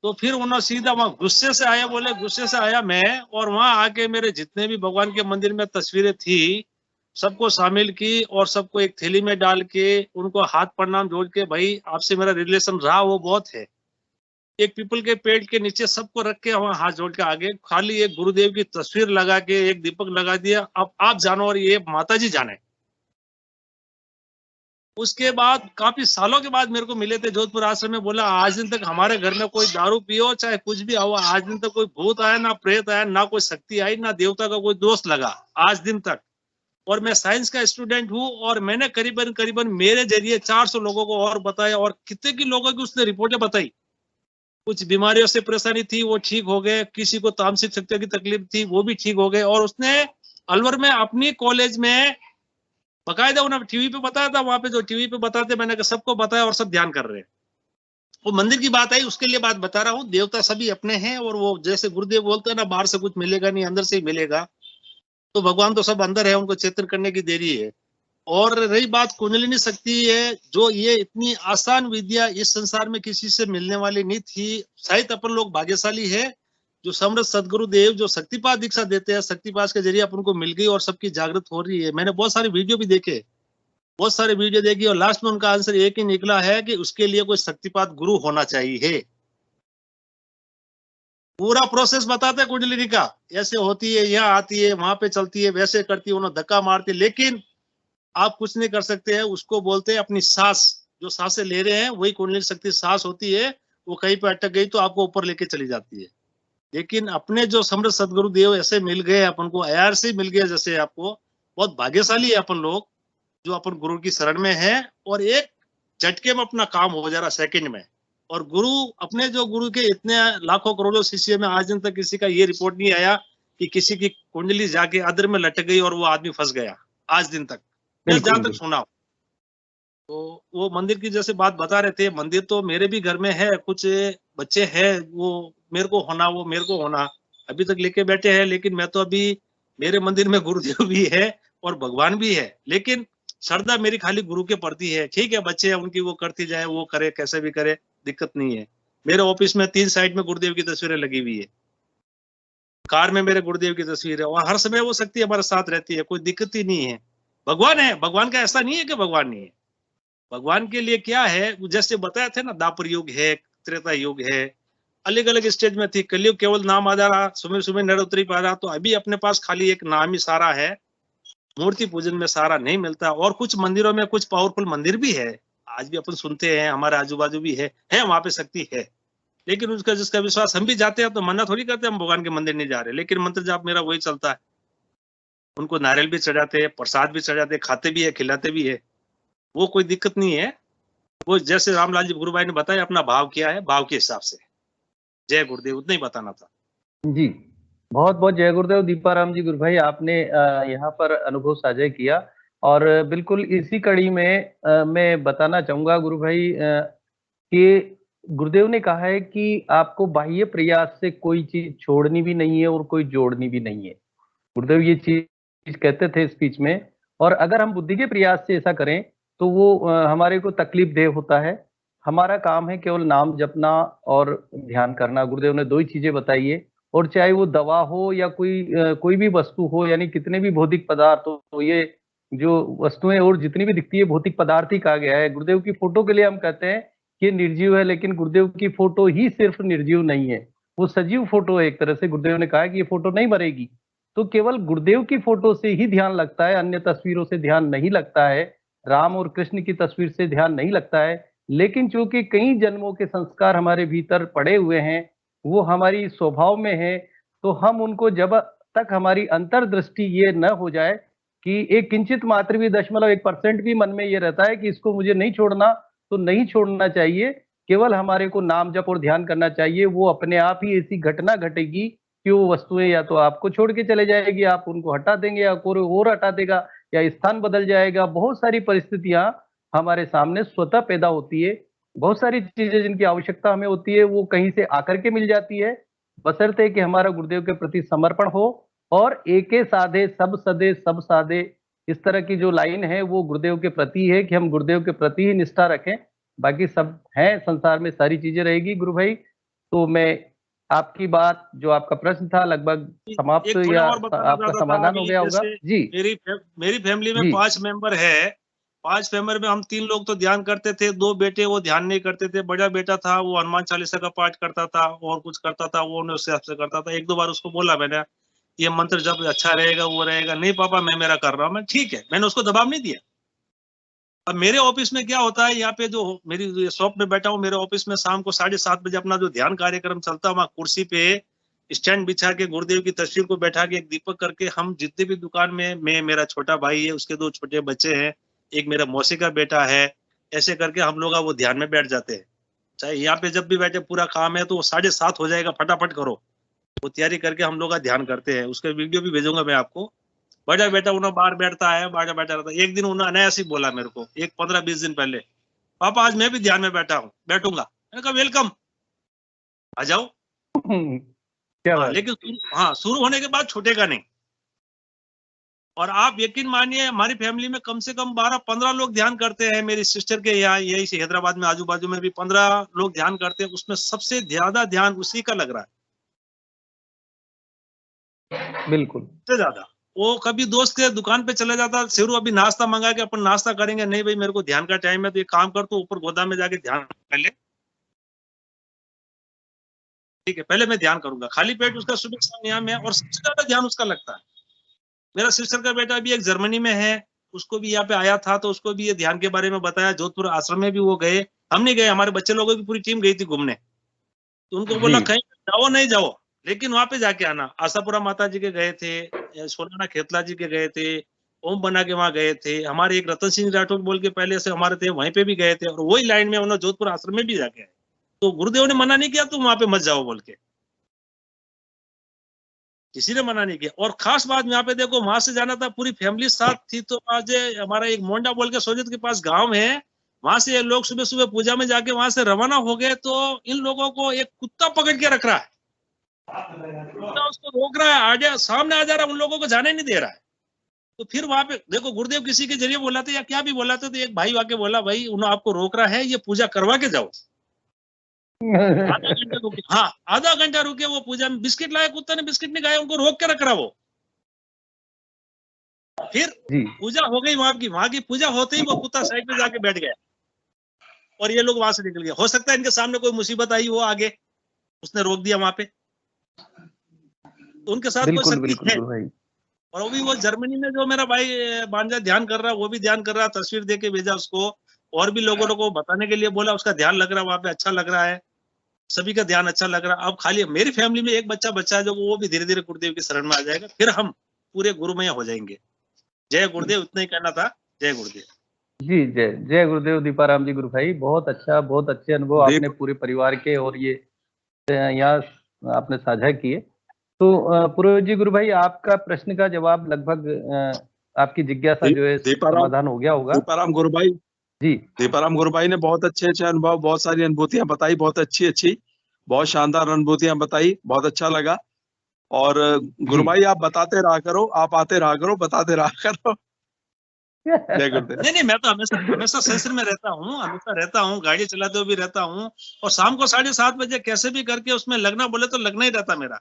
तो फिर उन्होंने सीधा वहां गुस्से से आया, बोले गुस्से से आया मैं, और वहां आके मेरे जितने भी भगवान के मंदिर में तस्वीरें थी सबको शामिल की और सबको एक थैली में डाल के उनको हाथ प्रणाम जोड़ के, भाई आपसे मेरा रिलेशन रहा वो बहुत है, एक पीपल के पेड़ के नीचे सबको रख के वहां हाथ जोड़ के आगे खाली एक गुरुदेव की तस्वीर लगा के एक दीपक लगा दिया, अब आप जानो और ये माता जी जाने। उसके बाद काफी सालों के बाद मेरे को मिले थे जोधपुर आश्रम में, बोला आज दिन तक हमारे घर में कोई दारू पियो चाहे कुछ भी आओ, आज दिन तक कोई भूत आया ना प्रेत आया, ना कोई शक्ति आई, ना देवता का कोई दोष लगा आज दिन तक। और मैं साइंस का स्टूडेंट हूँ और मैंने करीबन मेरे जरिए 400 लोगों को और बताया, और कितने की लोगों की उसने रिपोर्टें बताई। कुछ बीमारियों से परेशानी थी वो ठीक हो गए, किसी को तामसिक शक्तियों की तकलीफ थी वो भी ठीक हो गए। और उसने अलवर में अपनी कॉलेज में बकायदा उन्हें टीवी पे बताया था, वहां पे जो टीवी पे बताते मैंने सबको बताया और सब ध्यान कर रहे हैं। वो मंदिर की बात आई उसके लिए बात बता रहा हूँ, देवता सभी अपने हैं, और वो जैसे गुरुदेव बोलते हैं ना, बाहर से कुछ मिलेगा नहीं अंदर से ही मिलेगा, तो भगवान तो सब अंदर है, उनको चेतन करने की देरी है। और रही बात कुंडलिनी शक्ति है, जो ये इतनी आसान विद्या इस संसार में किसी से मिलने वाली नहीं थी, शायद अपन लोग भाग्यशाली है जो समृद्ध सदगुरुदेव जो शक्तिपात दीक्षा देते हैं, शक्तिपात के जरिए अपन को मिल गई और सबकी जागृत हो रही है। मैंने बहुत सारे वीडियो भी देखे, बहुत सारे वीडियो देखी और लास्ट में उनका आंसर एक ही निकला है कि उसके लिए कोई शक्तिपात गुरु होना चाहिए। पूरा प्रोसेस बताते हैं कुंडलिनी का, ऐसे होती है, यहाँ आती है, वहां पे चलती है, वैसे करती है, उन्होंने धक्का मारती है, लेकिन आप कुछ नहीं कर सकते हैं। उसको बोलते हैं अपनी सांस, जो सांसें ले रहे हैं वही कुंडलिनी शक्ति सांस होती है। वो कहीं पे अटक गई तो आपको ऊपर लेके चली जाती है। लेकिन अपने जो समृद्ध सदगुरुदेव ऐसे मिल गए अपन को, आयार से मिल गए, जैसे आपको, बहुत भाग्यशाली है अपन लोग जो अपन गुरु की शरण में है, और एक झटके में अपना काम हो जा रहा सेकंड में। और गुरु अपने जो गुरु के इतने लाखों करोड़ों शिष्य में आज दिन तक किसी का ये रिपोर्ट नहीं आया कि किसी की कुंडली जाके अदर में लटक गई और वो आदमी फंस गया, आज दिन तक मैं जहां तक सुना। तो वो मंदिर की जैसे बात बता रहे थे, मंदिर तो मेरे भी घर में है, कुछ बच्चे हैं, वो मेरे को होना, वो मेरे को होना, अभी तक लेके बैठे हैं। लेकिन मैं तो अभी, मेरे मंदिर में गुरुदेव भी है और भगवान भी है, लेकिन श्रद्धा मेरी खाली गुरु के प्रति है। ठीक है, बच्चे हैं उनकी, वो करती जाए, वो करे, कैसे भी करे, दिक्कत नहीं है। मेरे ऑफिस में 3 साइड में गुरुदेव की तस्वीरें लगी हुई है, कार में मेरे गुरुदेव की तस्वीर है, और हर समय वो शक्ति हमारे साथ रहती है, कोई दिक्कत ही नहीं है। भगवान है, भगवान का ऐसा नहीं है कि भगवान नहीं है। भगवान के लिए क्या है, जैसे बताया थे ना, द्वापर युग है, त्रेता युग है, अलग अलग स्टेज में थी। कलयुग केवल नाम आ जा रहा, सुबह सुबह नर उतरी पा रहा। तो अभी अपने पास खाली एक नाम ही सारा है, मूर्ति पूजन में सारा नहीं मिलता। और कुछ मंदिरों में कुछ पावरफुल मंदिर भी है, आज भी अपन सुनते हैं, हमारे आजू बाजू भी है वहां पे शक्ति है। लेकिन उसका जिसका विश्वास, हम भी जाते हैं तो मना थोड़ी करते हैं हम भगवान के मंदिर नहीं जा रहे, लेकिन मंत्र जाप मेरा वही चलता है। उनको नारियल भी चढ़ाते हैं, प्रसाद भी चढ़ाते हैं, खाते भी है, खिलाते भी है, वो कोई दिक्कत नहीं है। वो जैसे रामलाल जी गुरु भाई ने बताया, अपना भाव क्या है, भाव के हिसाब से। जय गुरुदेव, उतना ही बताना था जी। बहुत बहुत जय गुरुदेव दीपाराम जी गुरु भाई, आपने यहाँ पर अनुभव साझा किया। और बिल्कुल इसी कड़ी में मैं बताना चाहूंगा गुरु भाई कि गुरुदेव ने कहा है कि आपको बाह्य प्रयास से कोई चीज छोड़नी भी नहीं है और कोई जोड़नी भी नहीं है। गुरुदेव ये चीज कहते थे स्पीच में। और अगर हम बुद्धि के प्रयास से ऐसा करें तो वो हमारे को तकलीफ देह होता है। हमारा काम है केवल नाम जपना और ध्यान करना। गुरुदेव ने 2 ही चीजें बताई है। और चाहे वो दवा हो या कोई भी वस्तु हो, यानी कितने भी भौतिक पदार्थ हो, तो ये जो वस्तुएं और जितनी भी दिखती है भौतिक पदार्थ ही कहा गया है। गुरुदेव की फोटो के लिए हम कहते हैं कि निर्जीव है, लेकिन गुरुदेव की फोटो ही सिर्फ निर्जीव नहीं है, वो सजीव फोटो है एक तरह से। गुरुदेव ने कहा है कि ये फोटो नहीं मरेगी। तो केवल गुरुदेव की फोटो से ही ध्यान लगता है, अन्य तस्वीरों से ध्यान नहीं लगता है, राम और कृष्ण की तस्वीर से ध्यान नहीं लगता है। लेकिन चूंकि कई जन्मों के संस्कार हमारे भीतर पड़े हुए हैं, वो हमारी स्वभाव में है, तो हम उनको जब तक हमारी अंतर्दृष्टि ये न हो जाए कि एक किंचित मात्र भी 0.1% भी मन में ये रहता है कि इसको मुझे नहीं छोड़ना, तो नहीं छोड़ना चाहिए। केवल हमारे को नाम जप और ध्यान करना चाहिए। वो अपने आप ही ऐसी घटना घटेगी कि वो वस्तुएं या तो आपको छोड़ के चले जाएगी, आप उनको हटा देंगे, या कोई और हटा देगा, या स्थान बदल जाएगा। बहुत सारी परिस्थितियां हमारे सामने स्वतः पैदा होती है। बहुत सारी चीजें जिनकी आवश्यकता हमें होती है वो कहीं से आकर के मिल जाती है, बशर्ते कि हमारा गुरुदेव के प्रति समर्पण हो। और एके साधे सब सदे सब साधे, इस तरह की जो लाइन है वो गुरुदेव के प्रति है कि हम गुरुदेव के प्रति ही निष्ठा रखें, बाकी सब है संसार में सारी चीजें रहेगी। गुरु भाई, तो मैं आपकी बात, जो आपका प्रश्न था, लगभग समाप्त या आपका समाधान हो गया होगा जी। मेरी फैमिली में 5 मेंबर है। 5 मेंबर में हम 3 लोग तो ध्यान करते थे, 2 बेटे वो ध्यान नहीं करते थे। बड़ा बेटा था वो हनुमान चालीसा का पाठ करता था और कुछ करता था, वो उस हिसाब से करता था। 1-2 बार उसको बोला मैंने, ये मंत्र जब अच्छा रहेगा वो रहेगा, नहीं पापा मैं मेरा कर रहा हूँ। मैं ठीक है, मैंने उसको दबाव नहीं दिया। अब मेरे ऑफिस में क्या होता है, यहाँ पे जो मेरी शॉप में बैठा हूँ, मेरे ऑफिस में शाम को 7:30 बजे अपना जो ध्यान कार्यक्रम चलता है, वहाँ कुर्सी पे स्टैंड बिछा के गुरुदेव की तस्वीर को बैठा के एक दीपक करके, हम जितने भी दुकान में, मैं, मेरा छोटा भाई है, उसके 2 छोटे बच्चे हैं, एक मेरा मौसी का बेटा है, ऐसे करके हम लोग वो ध्यान में बैठ जाते हैं। चाहे यहाँ पे जब भी बैठे, पूरा काम है तो 7:30 हो जाएगा, फटाफट करो, वो तैयारी करके हम लोग ध्यान करते हैं। उसका वीडियो भी भेजूंगा मैं आपको। बड़ा बेटा उन्हें बाहर बैठता है, बाहर बैठा रहता है। एक दिन उन्होंने अनायास ही बोला मेरे को, 15-20 दिन पहले, पापा आज मैं भी ध्यान में बैठूंगा। मैंने कहा वेलकम, आ जाओ। क्या लेकिन हाँ, शुरू होने के बाद छूटेगा नहीं। और आप यकीन मानिए, हमारी फैमिली में कम से कम 12-15 लोग ध्यान करते हैं। मेरी सिस्टर के यहाँ, यही से हैदराबाद में आजू बाजू में भी 15 लोग ध्यान करते हैं। उसमें सबसे ज्यादा ध्यान उसी का लग रहा है, बिल्कुल सबसे ज्यादा। वो कभी दोस्त के दुकान पे चला जाता, शेरू अभी नाश्ता मंगा के अपन नाश्ता करेंगे, नहीं भाई मेरे को ध्यान का टाइम है, तो एक काम कर, तो ऊपर गोदाम में जाके ध्यान कर ले, ठीक है, पहले मैं ध्यान करूंगा। खाली पेट उसका सुबह शाम यहाँ में, और सबसे ज्यादा ध्यान उसका लगता है। मेरा सिस्टर का बेटा भी एक जर्मनी में है, उसको भी यहाँ पे आया था, तो उसको भी ये ध्यान के बारे में बताया। जोधपुर आश्रम में भी वो गए, हम नहीं गए, हमारे बच्चे लोगों की पूरी टीम गई थी घूमने, तो उनको बोला कहीं जाओ नहीं जाओ, लेकिन वहां पे जाके आना। आशापुरा माता जी के गए थे, सोनाना खेतला जी के गए थे, ओम बना के वहां गए थे, हमारे एक रतन सिंह राठौर बोल के पहले से हमारे थे, वहीं पे भी गए थे, और वही लाइन में उन्होंने जोधपुर आश्रम में भी जाके आए। तो गुरुदेव ने मना नहीं किया तुम वहां पे मत जाओ बोल के, किसी ने मना नहीं किया। और खास बात यहाँ पे देखो, वहां से जाना था, पूरी फैमिली साथ थी। तो आज हमारा एक मोंडा बोल के सोजत के पास गांव है, वहां से ये लोग सुबह सुबह पूजा में जाके वहां से रवाना हो गए, तो इन लोगों को एक कुत्ता पकड़ के रख रहा है, कुत्ता उसको रोक रहा है, आगे सामने आ जा रहा है, उन लोगों को जाने नहीं दे रहा है। तो फिर वहां पे देखो, गुरुदेव किसी के जरिए बोलाते या क्या भी बोलाते, तो एक भाई आके बोला, भाई उन्होंने आपको रोक रहा है, ये पूजा करवा के जाओ। आधा घंटा रुके, हाँ आधा घंटा रुके, वो पूजा में बिस्किट लाया, कुत्ता ने बिस्किट नहीं खाया, उनको रोक के रख रहा वो। फिर पूजा हो गई वहां की पूजा होते ही वो कुत्ता साइड में जाके बैठ गया, और ये लोग वहां से निकल गए। हो सकता है इनके सामने कोई मुसीबत आई हो आगे, उसने रोक दिया वहां पे, तो उनके साथ कोई शक्ति है। और वो भी वो जर्मनी में जो मेरा भाई बांजा ध्यान कर रहा है, वो भी ध्यान कर रहा है, तस्वीर दे के भेजा उसको, और भी लोगों को बताने के लिए बोला, उसका ध्यान लग रहा है वहां पे, अच्छा लग रहा है, सभी का ध्यान अच्छा लग रहा है। अब खाली मेरी फैमिली में एक बच्चा है जो वो भी धीरे धीरे गुरुदेव की शरण में आ जाएगा, फिर हम पूरे गुरुमय हो जाएंगे। जय गुरुदेव, इतना ही कहना था। जय गुरुदेव जी। जय जय गुरुदेव दीपाराम जी गुरु भाई, बहुत अच्छा, बहुत अच्छे अनुभव आपने पूरे परिवार के और ये यहाँ आपने साझा किए। तो पुरोहित जी गुरु भाई, आपका प्रश्न का जवाब लगभग आपकी जिज्ञासा जो है समाधान हो गया होगा। दीपाराम गुरु भाई जी, दीपाराम गुरु भाई ने बहुत अच्छे अनुभव, बहुत सारी अनुभूतियां बताई, बहुत अच्छी बहुत शानदार अनुभूतियां बताई, बहुत अच्छा लगा। और गुरु भाई आप बताते रहा करो, आप आते रहा करो, बताते रहा करो। जय गुरुदेव। नहीं, मैं तो हमेशा ससुर में रहता हूँ, गाड़ी चलाते हुए भी रहता हूँ, और शाम को 7:30 बजे कैसे भी करके उसमें लगना बोले तो लगना ही रहता मेरा।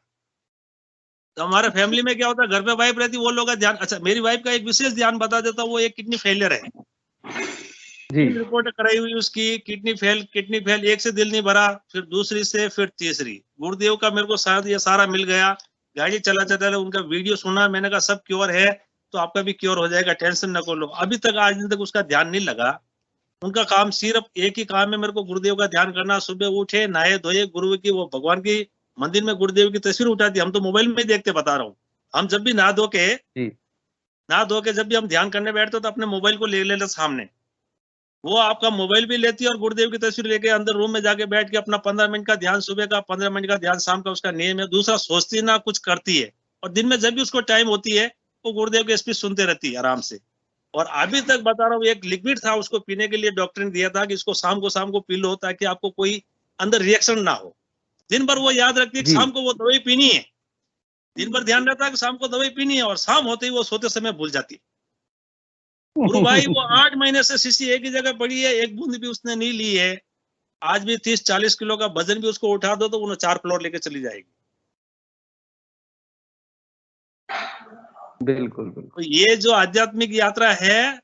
तो हमारे फैमिली में क्या होता है, घर पे वाइफ रहती, वो लोग का ध्यान, अच्छा मेरी वाइफ का एक विशेष ध्यान बता देता हूँ, वो एक किडनी फेलियर है जी। रिपोर्ट कराई हुई उसकी, किडनी फेल, एक से दिल नहीं भरा, फिर दूसरी से, फिर तीसरी। गुरुदेव का मेरे को शायद ये सारा मिल गया, गाड़ी चलाते उनका वीडियो सुना, मैंने कहा सब क्योर है, तो आपका भी क्योर हो जाएगा, टेंशन न लो। अभी तक आज दिन तक उसका ध्यान नहीं लगा। उनका काम सिर्फ एक ही काम है, मेरे को गुरुदेव का ध्यान करना। सुबह उठे, नहाए धोए, गुरु की वो भगवान की मंदिर में गुरुदेव की तस्वीर उठाती, हम तो मोबाइल में देखते, बता रहा हूँ। हम जब भी नहा धो के जब भी हम ध्यान करने बैठते तो अपने मोबाइल को ले लेते सामने, वो आपका मोबाइल भी लेती है और गुरुदेव की तस्वीर लेके अंदर रूम में जाके बैठ के अपना 15 मिनट का ध्यान सुबह का, 15 मिनट का ध्यान शाम का, उसका नियम है। दूसरा सोचती ना कुछ करती है, और दिन में जब भी उसको टाइम होती है वो गुरुदेव की स्पीच सुनते रहती है आराम से। और अभी तक बता रहा हूँ, एक लिक्विड था उसको पीने के लिए, डॉक्टर ने दिया था कि इसको शाम को पी लो, ताकि आपको कोई अंदर रिएक्शन ना हो। दिन भर वो याद रखती है कि शाम को वो दवाई पीनी है, दिन भर ध्यान रहता है कि शाम को दवाई पीनी है, और शाम होते ही वो सोते समय भूल जाती है। गुरु भाई वो 8 महीने से शीशी एक ही जगह पड़ी है, एक बूंद भी उसने नहीं ली है। आज भी 30-40 किलो का वजन भी उसको उठा दो तो उन्हें 4 फ्लोर लेके चली जाएगी। बिल्कुल। तो ये जो आध्यात्मिक यात्रा है,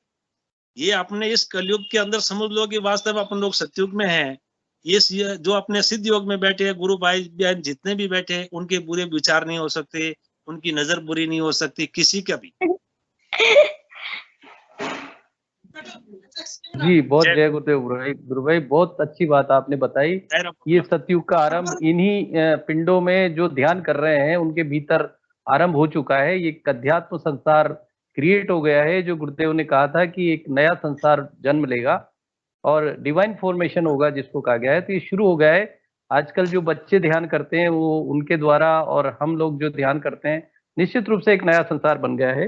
ये अपने इस कलयुग के अंदर समझ लो कि वास्तव में अपन लोग सतयुग में हैं। ये जो अपने सिद्ध योग में बैठे हैं गुरु भाई बहन जितने भी बैठे हैं, उनके बुरे विचार नहीं हो सकते, उनकी नजर बुरी नहीं हो सकती किसी का भी। जी, बहुत जय गुरुदेव गुरु भाई, बहुत अच्छी बात आपने बताई। ये सतयुग का आरंभ इन्हीं पिंडों में जो ध्यान कर रहे हैं उनके भीतर आरंभ हो चुका है। ये अध्यात्म संसार क्रिएट हो गया है, जो गुरुदेव ने कहा था कि एक नया संसार जन्म लेगा और डिवाइन फॉर्मेशन होगा जिसको कहा गया है। तो ये शुरू हो गया है। आजकल जो बच्चे ध्यान करते हैं वो उनके द्वारा, और हम लोग जो ध्यान करते हैं, निश्चित रूप से एक नया संसार बन गया है,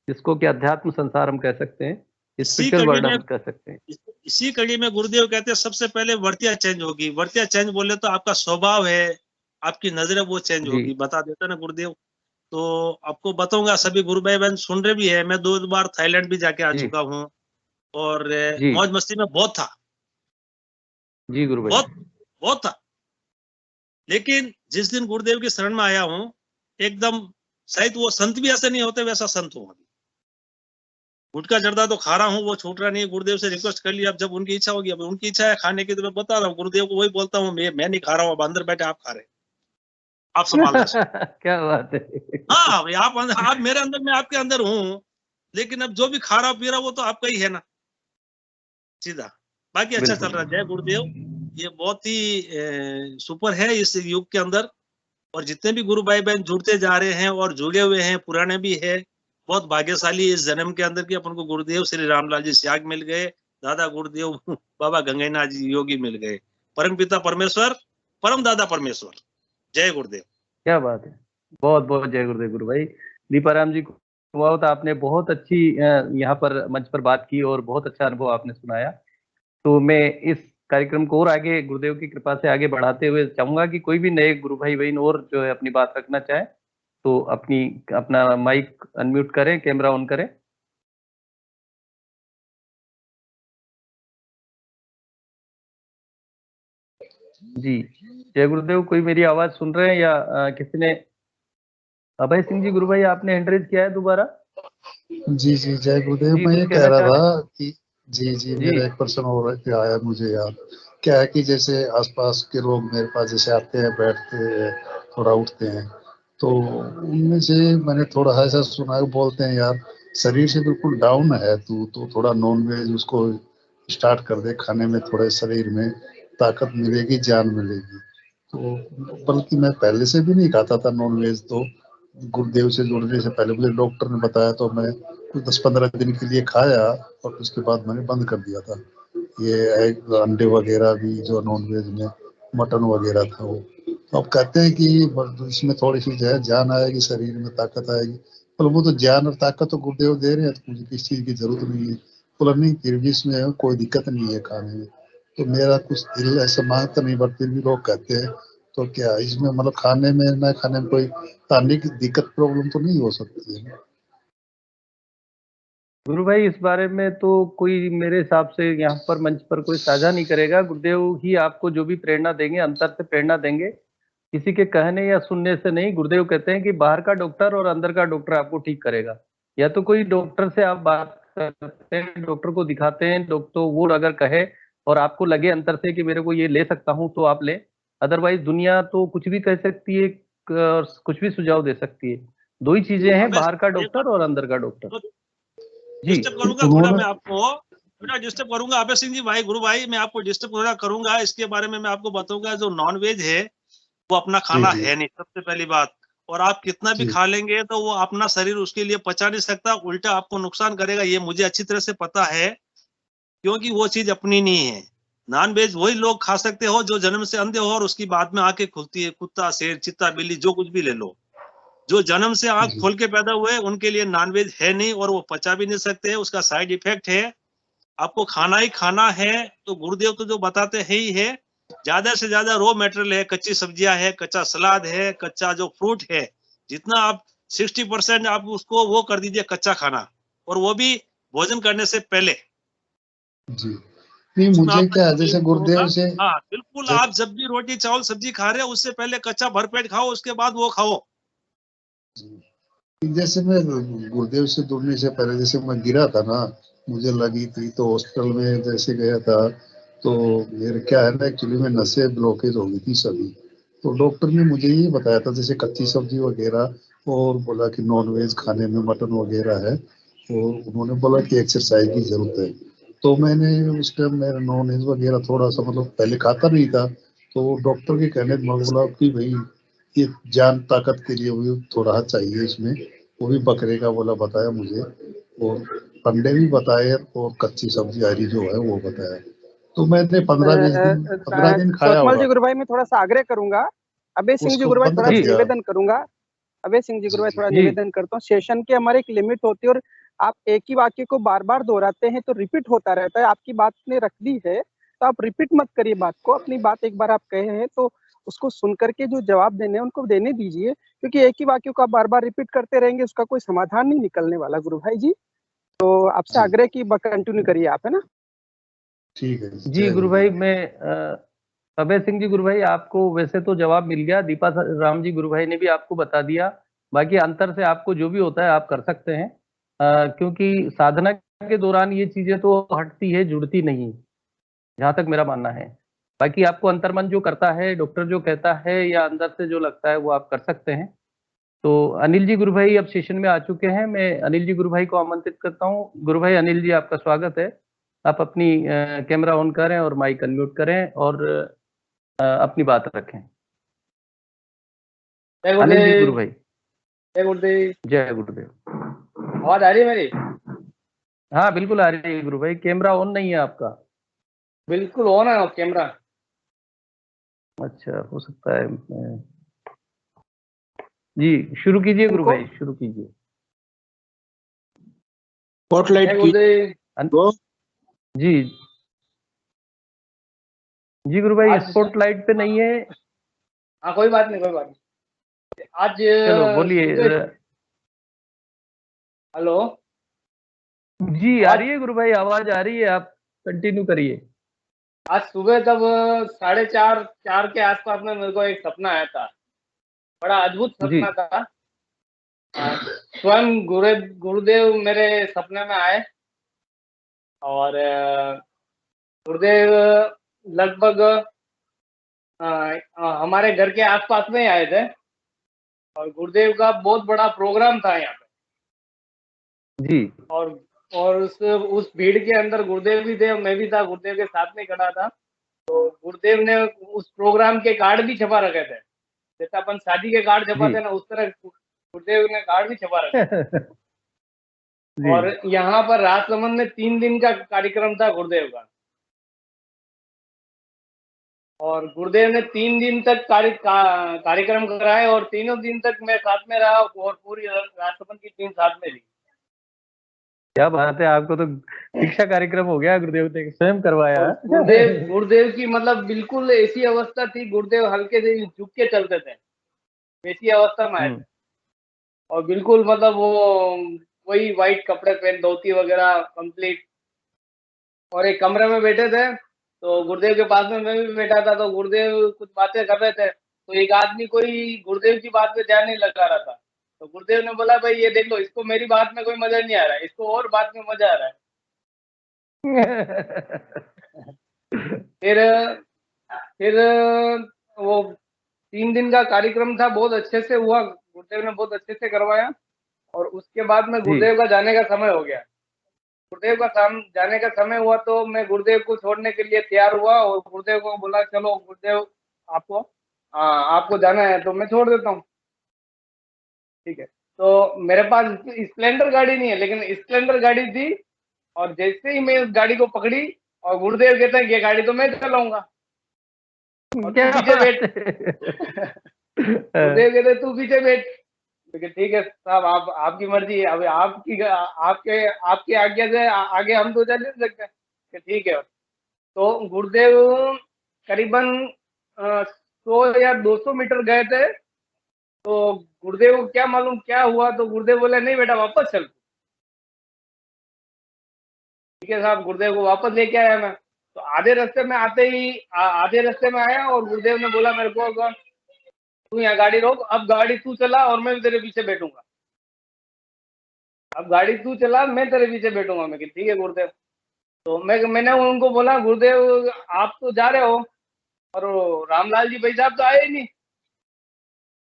जिसको कि अध्यात्म संसार हम कह सकते हैं, स्पिरिचुअल वर्ल्ड हम कह सकते हैं। इसी कड़ी में गुरुदेव कहते हैं सबसे पहले वर्तिया चेंज होगी। वर्तिया चेंज बोले तो आपका स्वभाव है, आपकी नजरें वो चेंज होगी, बता देता ना गुरुदेव। तो आपको बताऊंगा, सभी गुरु भाई बहन सुन रहे भी है, मैं 2 बार थाईलैंड भी जाके आ चुका हूँ, और मौज मस्ती में बहुत था जी गुरु भाई, बहुत था। लेकिन जिस दिन गुरुदेव की शरण में आया हूँ, एकदम शायद वो संत भी ऐसे नहीं होते वैसा संत हूँ अभी। गुटखा जर्दा तो खा रहा हूँ, वो छूट रहा नहीं है। गुरुदेव से रिक्वेस्ट कर लिया, अब जब उनकी इच्छा होगी, अब उनकी इच्छा है खाने की, तो मैं बता रहा हूँ गुरुदेव को, वही बोलता हूँ मैं नहीं खा रहा हूँ, अब अंदर बैठे आप खा रहे, आप संभाल रहे। क्या बात है। हाँ भाई, आप मेरे अंदर, मैं आपके अंदर हूँ, लेकिन अब जो भी खा रहा पी रहा वो तो आपका ही है ना, सीधा। बाकी अच्छा चल रहा है, जय गुरुदेव। ये बहुत ही सुपर है इस युग के अंदर, और जितने भी गुरु भाई बहन जुड़ते जा रहे हैं और जुड़े हुए हैं, पुराने भी है, बहुत भाग्यशाली इस जन्म के अंदर कि अपन को गुरुदेव श्री रामलाल जी स्याग मिल गए, दादा गुरुदेव बाबा गंगैनाथ जी योगी मिल गए, परम पिता परमेश्वर, परम दादा परमेश्वर। जय गुरुदेव। क्या बात है, बहुत बहुत जय गुरुदेव गुरु भाई। दीपाराम जी को तो आपने बहुत अच्छी यहाँ पर मंच पर बात की और बहुत अच्छा अनुभव आपने सुनाया। तो मैं इस कार्यक्रम को और आगे गुरुदेव की कृपा से आगे बढ़ाते हुए चाहूंगा कि कोई भी नए गुरु भाई बहन और जो है अपनी बात रखना चाहे तो अपना माइक अनम्यूट करें, कैमरा ऑन करें। जी जय गुरुदेव। कोई मेरी आवाज सुन रहे हैं या किसी ने? अभय सिंह जी गुरु भाई आपने हैंड रेज किया है दोबारा? जी जी जय गुरुदेव। मैं ये कह रहा था कि जी मेरा एक प्रश्न और आया मुझे याद। क्या है कि जैसे आसपास के लोग मेरे पास जैसे आते हैं, बैठते हैं, थोड़ा उठते हैं, तो उनमें से मैंने थोड़ा ऐसा सुना है, बोलते हैं यार शरीर से बिल्कुल डाउन है तू, तो थोड़ा नॉन वेज उसको स्टार्ट कर दे खाने में, थोड़े शरीर में ताकत मिलेगी, जान मिलेगी। तो बल्कि मैं पहले से भी नहीं खाता था नॉन वेज, तो गुरुदेव से जुड़ने से पहले मुझे डॉक्टर ने बताया तो मैं कुछ 10-15 दिन के लिए खाया और उसके बाद मैंने बंद कर दिया था। ये एग अंडे वगैरह भी जो नॉन वेज में मटन वगैरह था वो। तो अब कहते हैं कि इसमें थोड़ी सी जो है जान आएगी, शरीर में ताकत आएगी। पर वो तो जान और ताकत तो गुरुदेव दे रहे हैं, तो मुझे किसी चीज की जरूरत नहीं है। बोला नहीं फिर भी इसमें कोई दिक्कत नहीं है खाने में। तो मेरा कुछ दिल ऐसा मांगता नहीं, बट फिर भी लोग कहते हैं, तो क्या इसमें मतलब खाने में ना खाने में कोई खाने की दिक्कत प्रॉब्लम तो नहीं हो सकती है? गुरु भाई इस बारे में तो कोई मेरे हिसाब से यहाँ पर मंच पर कोई साझा नहीं करेगा। गुरुदेव ही आपको जो भी प्रेरणा देंगे, अंतर से प्रेरणा देंगे, किसी के कहने या सुनने से नहीं। गुरुदेव कहते हैं कि बाहर का डॉक्टर और अंदर का डॉक्टर आपको ठीक करेगा। या तो कोई डॉक्टर से आप बात करते हैं, डॉक्टर को दिखाते हैं, डॉक्टर वो अगर कहे और आपको लगे अंतर से कि मेरे को ये ले सकता हूँ तो आप ले, अदरवाइज दुनिया तो कुछ भी कह सकती है, कुछ भी सुझाव दे सकती है। दो ही चीजें हैं, बाहर का डॉक्टर और अंदर का डॉक्टर। डिस्टर्ब करूंगा थोड़ा मैं आपको, थोड़ा डिस्टर्ब करूंगा अभय सिंह जी भाई, गुरु भाई मैं आपको डिस्टर्ब थोड़ा करूंगा। इसके बारे में मैं आपको बताऊंगा, जो नॉन वेज है वो अपना खाना है नहीं, सबसे पहली बात। और आप कितना भी खा लेंगे तो वो अपना शरीर उसके लिए पचा नहीं सकता, उल्टा आपको नुकसान करेगा, ये मुझे अच्छी तरह से पता है, क्योंकि वो चीज अपनी नहीं है। नॉन वेज वही लोग खा सकते हो जो जन्म से अंधे हो और उसकी बाद में आंखें खुलती है। कुत्ता, शेर, चित्ता, बिल्ली, जो कुछ भी ले लो, जो जन्म से आंख खोल के पैदा हुए उनके लिए नॉनवेज है नहीं, और वो पचा भी नहीं सकते, उसका साइड इफेक्ट है। आपको खाना ही खाना है तो गुरुदेव तो जो बताते हैं ही है, ज्यादा से ज्यादा रॉ मटेरियल है, कच्ची सब्जियां है, कच्चा सलाद है, कच्चा जो फ्रूट है, जितना आप 60% आप उसको वो कर दीजिए कच्चा खाना, और वो भी भोजन करने से पहले। जी नहीं, मुझे क्या है जैसे गुरुदेव से, हाँ बिल्कुल, आप जब भी रोटी चावल सब्जी खा रहे हो उससे पहले कच्चा भरपेट खाओ, उसके बाद वो खाओ। जैसे मैं गुरुदेव से जुड़ने से पहले जैसे मैं गिरा था ना, मुझे लगी थी, तो हॉस्पिटल में जैसे गया था, तो मेरे क्या है ना एक्चुअली में नसें ब्लॉकेज हो गई थी सभी। तो डॉक्टर ने मुझे ये बताया था जैसे कच्ची सब्जी वगैरह, और बोला कि नॉन वेज खाने में मटन वगैरह है, और उन्होंने बोला कि एक्सरसाइज की जरूरत है। तो मैंने उस टाइम मेरा नॉन वेज वगैरह थोड़ा सा मतलब पहले खाता नहीं था, तो डॉक्टर के कहने पर बोला कि भाई ये जान ताकत के लिए भी थोड़ा चाहिए इसमें, वो भी बकरे का बोला बताया मुझे, और अंडे भी बताए, और कच्ची सब्जी हरी जो है वो बताया। तो मैंने 15 दिन खाया चौतमल जी होगा। गुरु भाई मैं थोड़ा सा आग्रह करूंगा, अभय सिंह जी गुरु भाई थोड़ा निवेदन करूंगा, अभय सिंह जी गुरु भाई थोड़ा निवेदन करता हूँ। सेशन की हमारी एक लिमिट होती है, और आप एक ही वाक्य को बार बार दोहराते हैं तो रिपीट होता रहता है। आपकी बात ने रख दी है तो आप रिपीट मत करिए बात को, अपनी बात एक बार आप कहे हैं तो उसको सुन करके जो जवाब देने हैं उनको देने दीजिए, क्योंकि एक ही वाक्य को आप बार बार रिपीट करते रहेंगे उसका कोई समाधान नहीं निकलने वाला गुरु भाई जी। तो आपसे आग्रह की कंटिन्यू करिए आप, है ना? ठीक है जी गुरु भाई। मैं अभय सिंह जी गुरु भाई आपको वैसे तो जवाब मिल गया, दीपा राम जी गुरु भाई ने भी आपको बता दिया बाकी अंतर से आपको जो भी होता है आप कर सकते हैं, क्योंकि साधना के दौरान ये चीजें तो हटती है, जुड़ती नहीं, जहां तक मेरा मानना है। बाकी आपको अंतर्मन जो करता है, डॉक्टर जो कहता है या अंदर से जो लगता है वो आप कर सकते हैं। तो अनिल जी गुरु भाई अब सेशन में आ चुके हैं, मैं अनिल जी गुरु भाई को आमंत्रित करता हूँ। गुरु भाई अनिल जी आपका स्वागत है। आप अपनी कैमरा ऑन करें और माइक अनम्यूट करें और अपनी बात रखें। अनिल जी गुरु भाई। जय गुरुदेव। जय गुरुदेव। आवाज आ रही है मेरी? हाँ बिल्कुल आ रही है गुरु भाई। कैमरा ऑन नहीं है आपका? बिल्कुल ऑन है कैमरा। अच्छा, हो सकता है। जी शुरू कीजिए गुरु भाई, शुरू कीजिए। स्पॉटलाइट की जी जी गुरु भाई, स्पॉटलाइट पे नहीं है। हाँ कोई बात नहीं, कोई बात नहीं। आज चलो बोलिए। हेलो जी आ रही है गुरु भाई, आवाज आ रही है, आप कंटिन्यू करिए। आज सुबह तब 4:30 के आसपास में मेरे को एक सपना आया था, बड़ा अद्भुत सपना था। स्वयं गुरुदेव मेरे सपने में आए और गुरुदेव लगभग हमारे घर के आसपास में ही आए थे और गुरुदेव का बहुत बड़ा प्रोग्राम था यहाँ पे जी। और उस भीड़ के अंदर गुरुदेव भी थे और मैं भी था, गुरुदेव के साथ में खड़ा था। तो गुरुदेव ने उस प्रोग्राम के कार्ड भी छपा रखे थे, जैसे अपन शादी के कार्ड छपाते ना, उस तरह गुरुदेव ने कार्ड भी छपा रखे और यहाँ पर राजसमंद में 3 दिन का कार्यक्रम था गुरुदेव का और गुरुदेव ने 3 दिन तक कार्यक्रम कराए और तीनों दिन तक मैं साथ में रहा और पूरी राजसमंद की टीम साथ में रही। क्या बात है, आपको तो दीक्षा कार्यक्रम हो गया, गुरुदेव ने स्वयं करवाया। गुरुदेव की मतलब बिल्कुल ऐसी अवस्था थी, गुरुदेव हल्के से झुक के चलते थे, वैसी अवस्था में आए थे और बिल्कुल मतलब वो वही वाइट कपड़े पहन, धोती वगैरह कंप्लीट, और एक कमरे में बैठे थे। तो गुरुदेव के पास में मैं भी बैठा था, तो गुरुदेव कुछ बातें कर रहे थे, तो एक आदमी कोई गुरुदेव की बात पे ध्यान नहीं लगा रहा था। तो गुरुदेव ने बोला, भाई ये देख लो, इसको मेरी बात में कोई मजा नहीं आ रहा है, इसको और बात में मजा आ रहा है। फिर वो 3 दिन का कार्यक्रम था, बहुत अच्छे से हुआ, गुरुदेव ने बहुत अच्छे से करवाया और उसके बाद में गुरुदेव का जाने का समय हो गया। गुरुदेव का जाने का समय हुआ तो मैं गुरुदेव को छोड़ने के लिए तैयार हुआ और गुरुदेव को बोला, चलो गुरुदेव आपको जाना है तो मैं छोड़ देता हूँ, ठीक है। तो मेरे पास स्प्लेंडर गाड़ी नहीं है, लेकिन स्प्लेंडर गाड़ी थी और जैसे ही मैं उस गाड़ी को पकड़ी और गुरुदेव कहते हैं ये गाड़ी तो मैं चलाऊंगा और तू पीछे बैठ। गुरुदेव कहते तू पीछे बैठ, ठीक है साहब, आपकी मर्जी है, अभी आपके आज्ञा से आगे हम तो चल नहीं सकते, ठीक है। तो गुरुदेव करीबन 100 या 200 मीटर गए थे, तो गुरुदेव को क्या मालूम क्या हुआ, तो गुरुदेव बोले नहीं बेटा वापस चल, ठीक है साहब। गुरुदेव को वापस लेके आया मैं, तो आधे रास्ते में आया और गुरुदेव ने बोला मेरे को, तू यहाँ गाड़ी रोक, अब गाड़ी तू चला और मैं तेरे पीछे बैठूंगा, अब गाड़ी तू चला मैं तेरे पीछे बैठूंगा। मैं ठीक है गुरुदेव। तो मैंने उनको बोला, गुरुदेव आप तो जा रहे हो और रामलाल जी भाई साहब तो आए ही नहीं,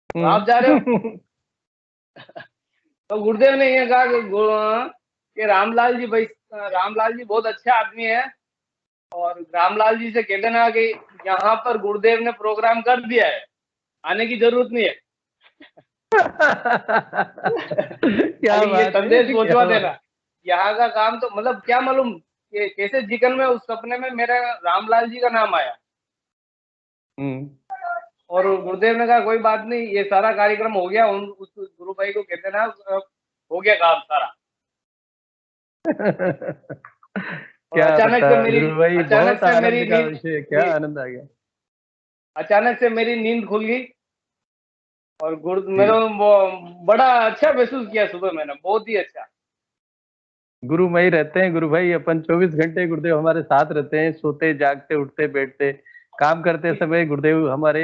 तो आप जा रहे हो। तो गुरुदेव ने ये कहा कि रामलाल जी बहुत अच्छे आदमी है और रामलाल जी से कह देना कि यहाँ पर गुरुदेव ने प्रोग्राम कर दिया है, आने की जरूरत नहीं है। क्या ये संदेश पहुंचवा देना, यहाँ का काम तो मतलब क्या मालूम कि कैसे जिकन में उस सपने में मेरा रामलाल जी का नाम आया। और गुरुदेव ने कहा कोई बात नहीं, ये सारा कार्यक्रम हो गया, उस गुरु भाई को कहते ना हो गया काम सारा। क्या अचानक से मेरी क्या आनंद आ गया, अचानक से मेरी नींद खुल गई और मेरा बड़ा अच्छा महसूस किया सुबह मैंने, बहुत ही अच्छा। गुरुमय रहते हैं गुरु भाई, अपन 24 घंटे गुरुदेव हमारे साथ रहते हैं, सोते जागते उठते बैठते काम करते समय गुरुदेव हमारे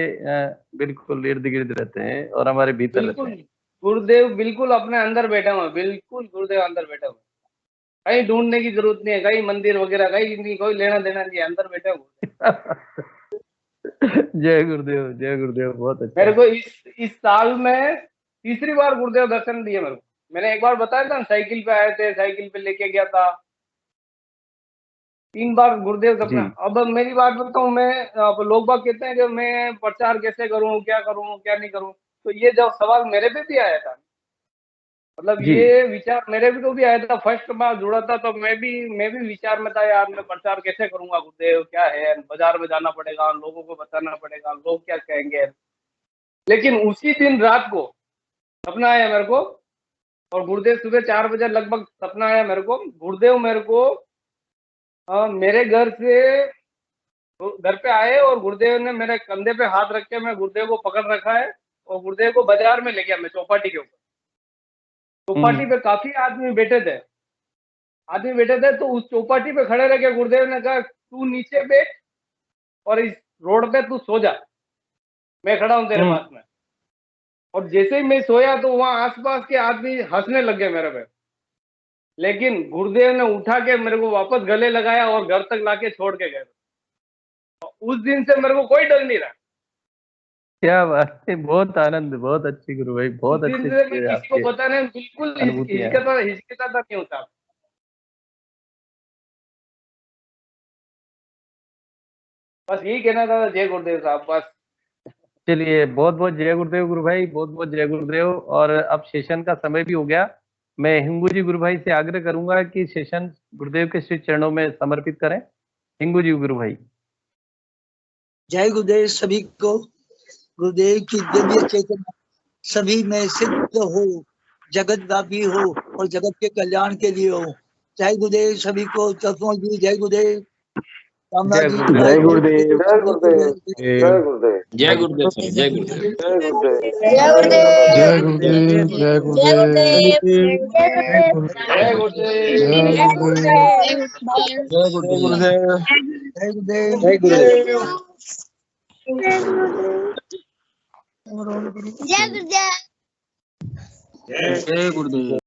बिल्कुल इर्द गिर्द रहते हैं और हमारे भीतर रहते हैं। गुरुदेव बिल्कुल अपने अंदर बैठे हुए, बिल्कुल गुरुदेव अंदर बैठे हुए, कहीं ढूंढने की जरूरत नहीं है, कहीं मंदिर वगैरह कहीं नहीं, कोई लेना देना नहीं है, अंदर बैठे हुए। जय गुरुदेव, बहुत अच्छा। मेरे को इस साल में तीसरी बार गुरुदेव दर्शन दिए मेरे को। मैंने एक बार बताया था साइकिल पे आए थे, साइकिल पे लेके गया था, 3 बार गुरुदेव सपना। अब मेरी बात बताऊं मैं, अब लोग बाग कहते हैं कि मैं प्रचार कैसे करूं, क्या नहीं करूं, तो ये जब सवाल मेरे पे भी आया था, मतलब ये विचार मेरे भी को भी आया था, फर्स्ट बार जुड़ा था तो मैं भी विचार में था, यार मैं प्रचार कैसे करूंगा गुरुदेव, क्या है, बाजार में जाना पड़ेगा, लोगों को बताना पड़ेगा, लोग क्या कहेंगे। लेकिन उसी दिन रात को सपना आया मेरे को, और गुरुदेव सुबह 4 बजे लगभग सपना आया मेरे को। गुरुदेव मेरे को मेरे घर पे आए और गुरुदेव ने मेरे कंधे पे हाथ रख के, मैं गुरुदेव को पकड़ रखा है और गुरुदेव को बाजार में ले गया मैं, चौपाटी के ऊपर। चौपाटी पे काफी आदमी बैठे थे, तो उस चौपाटी पे खड़े रह के गुरुदेव ने कहा, तू नीचे बैठ और इस रोड पे तू सो जा, मैं खड़ा हूं तेरे पास में। और जैसे ही मैं सोया तो वहां आसपास के आदमी हंसने लग गए मेरे पे, लेकिन गुरुदेव ने उठा के मेरे को वापस गले लगाया और घर तक लाके छोड़ के गए। उस दिन से मेरे को कोई डर नहीं रहा। क्या बात है, बहुत आनंद, बहुत अच्छी गुरु भाई, बहुत अच्छे। मैं किसी को बताने बिल्कुल हिचकिचाता नहीं होता। बस यही कहना था, जय गुरुदेव साहब, बस। चलिए, बहुत बहुत जय गुरुदेव गुरु भाई, बहुत बहुत जय गुरुदेव। और अब सेशन का समय भी हो गया, मैं हिंगू जी गुरु भाई से आग्रह करूंगा कि सेशन गुरुदेव के श्री चरणों में समर्पित करें। हिंगू जी गुरु भाई। जय गुरुदेव सभी को, गुरुदेव की दिव्य चेतना सभी में सिद्ध हो, जगत व्यापी हो और जगत के कल्याण के लिए हो। जय गुरुदेव सभी को। चतुर्थ जी जय गुरुदेव, जय गुरुदेव, जय गुरुदेव, जय गुरुदेव, जय गुरुदेव, जय गुरुदेव सर, जय गुरुदेव, जय गुरुदेव, जय गुरुदेव, जय गुरुदेव, जय गुरुदेव, जय गुरुदेव। जय गुरुदेव।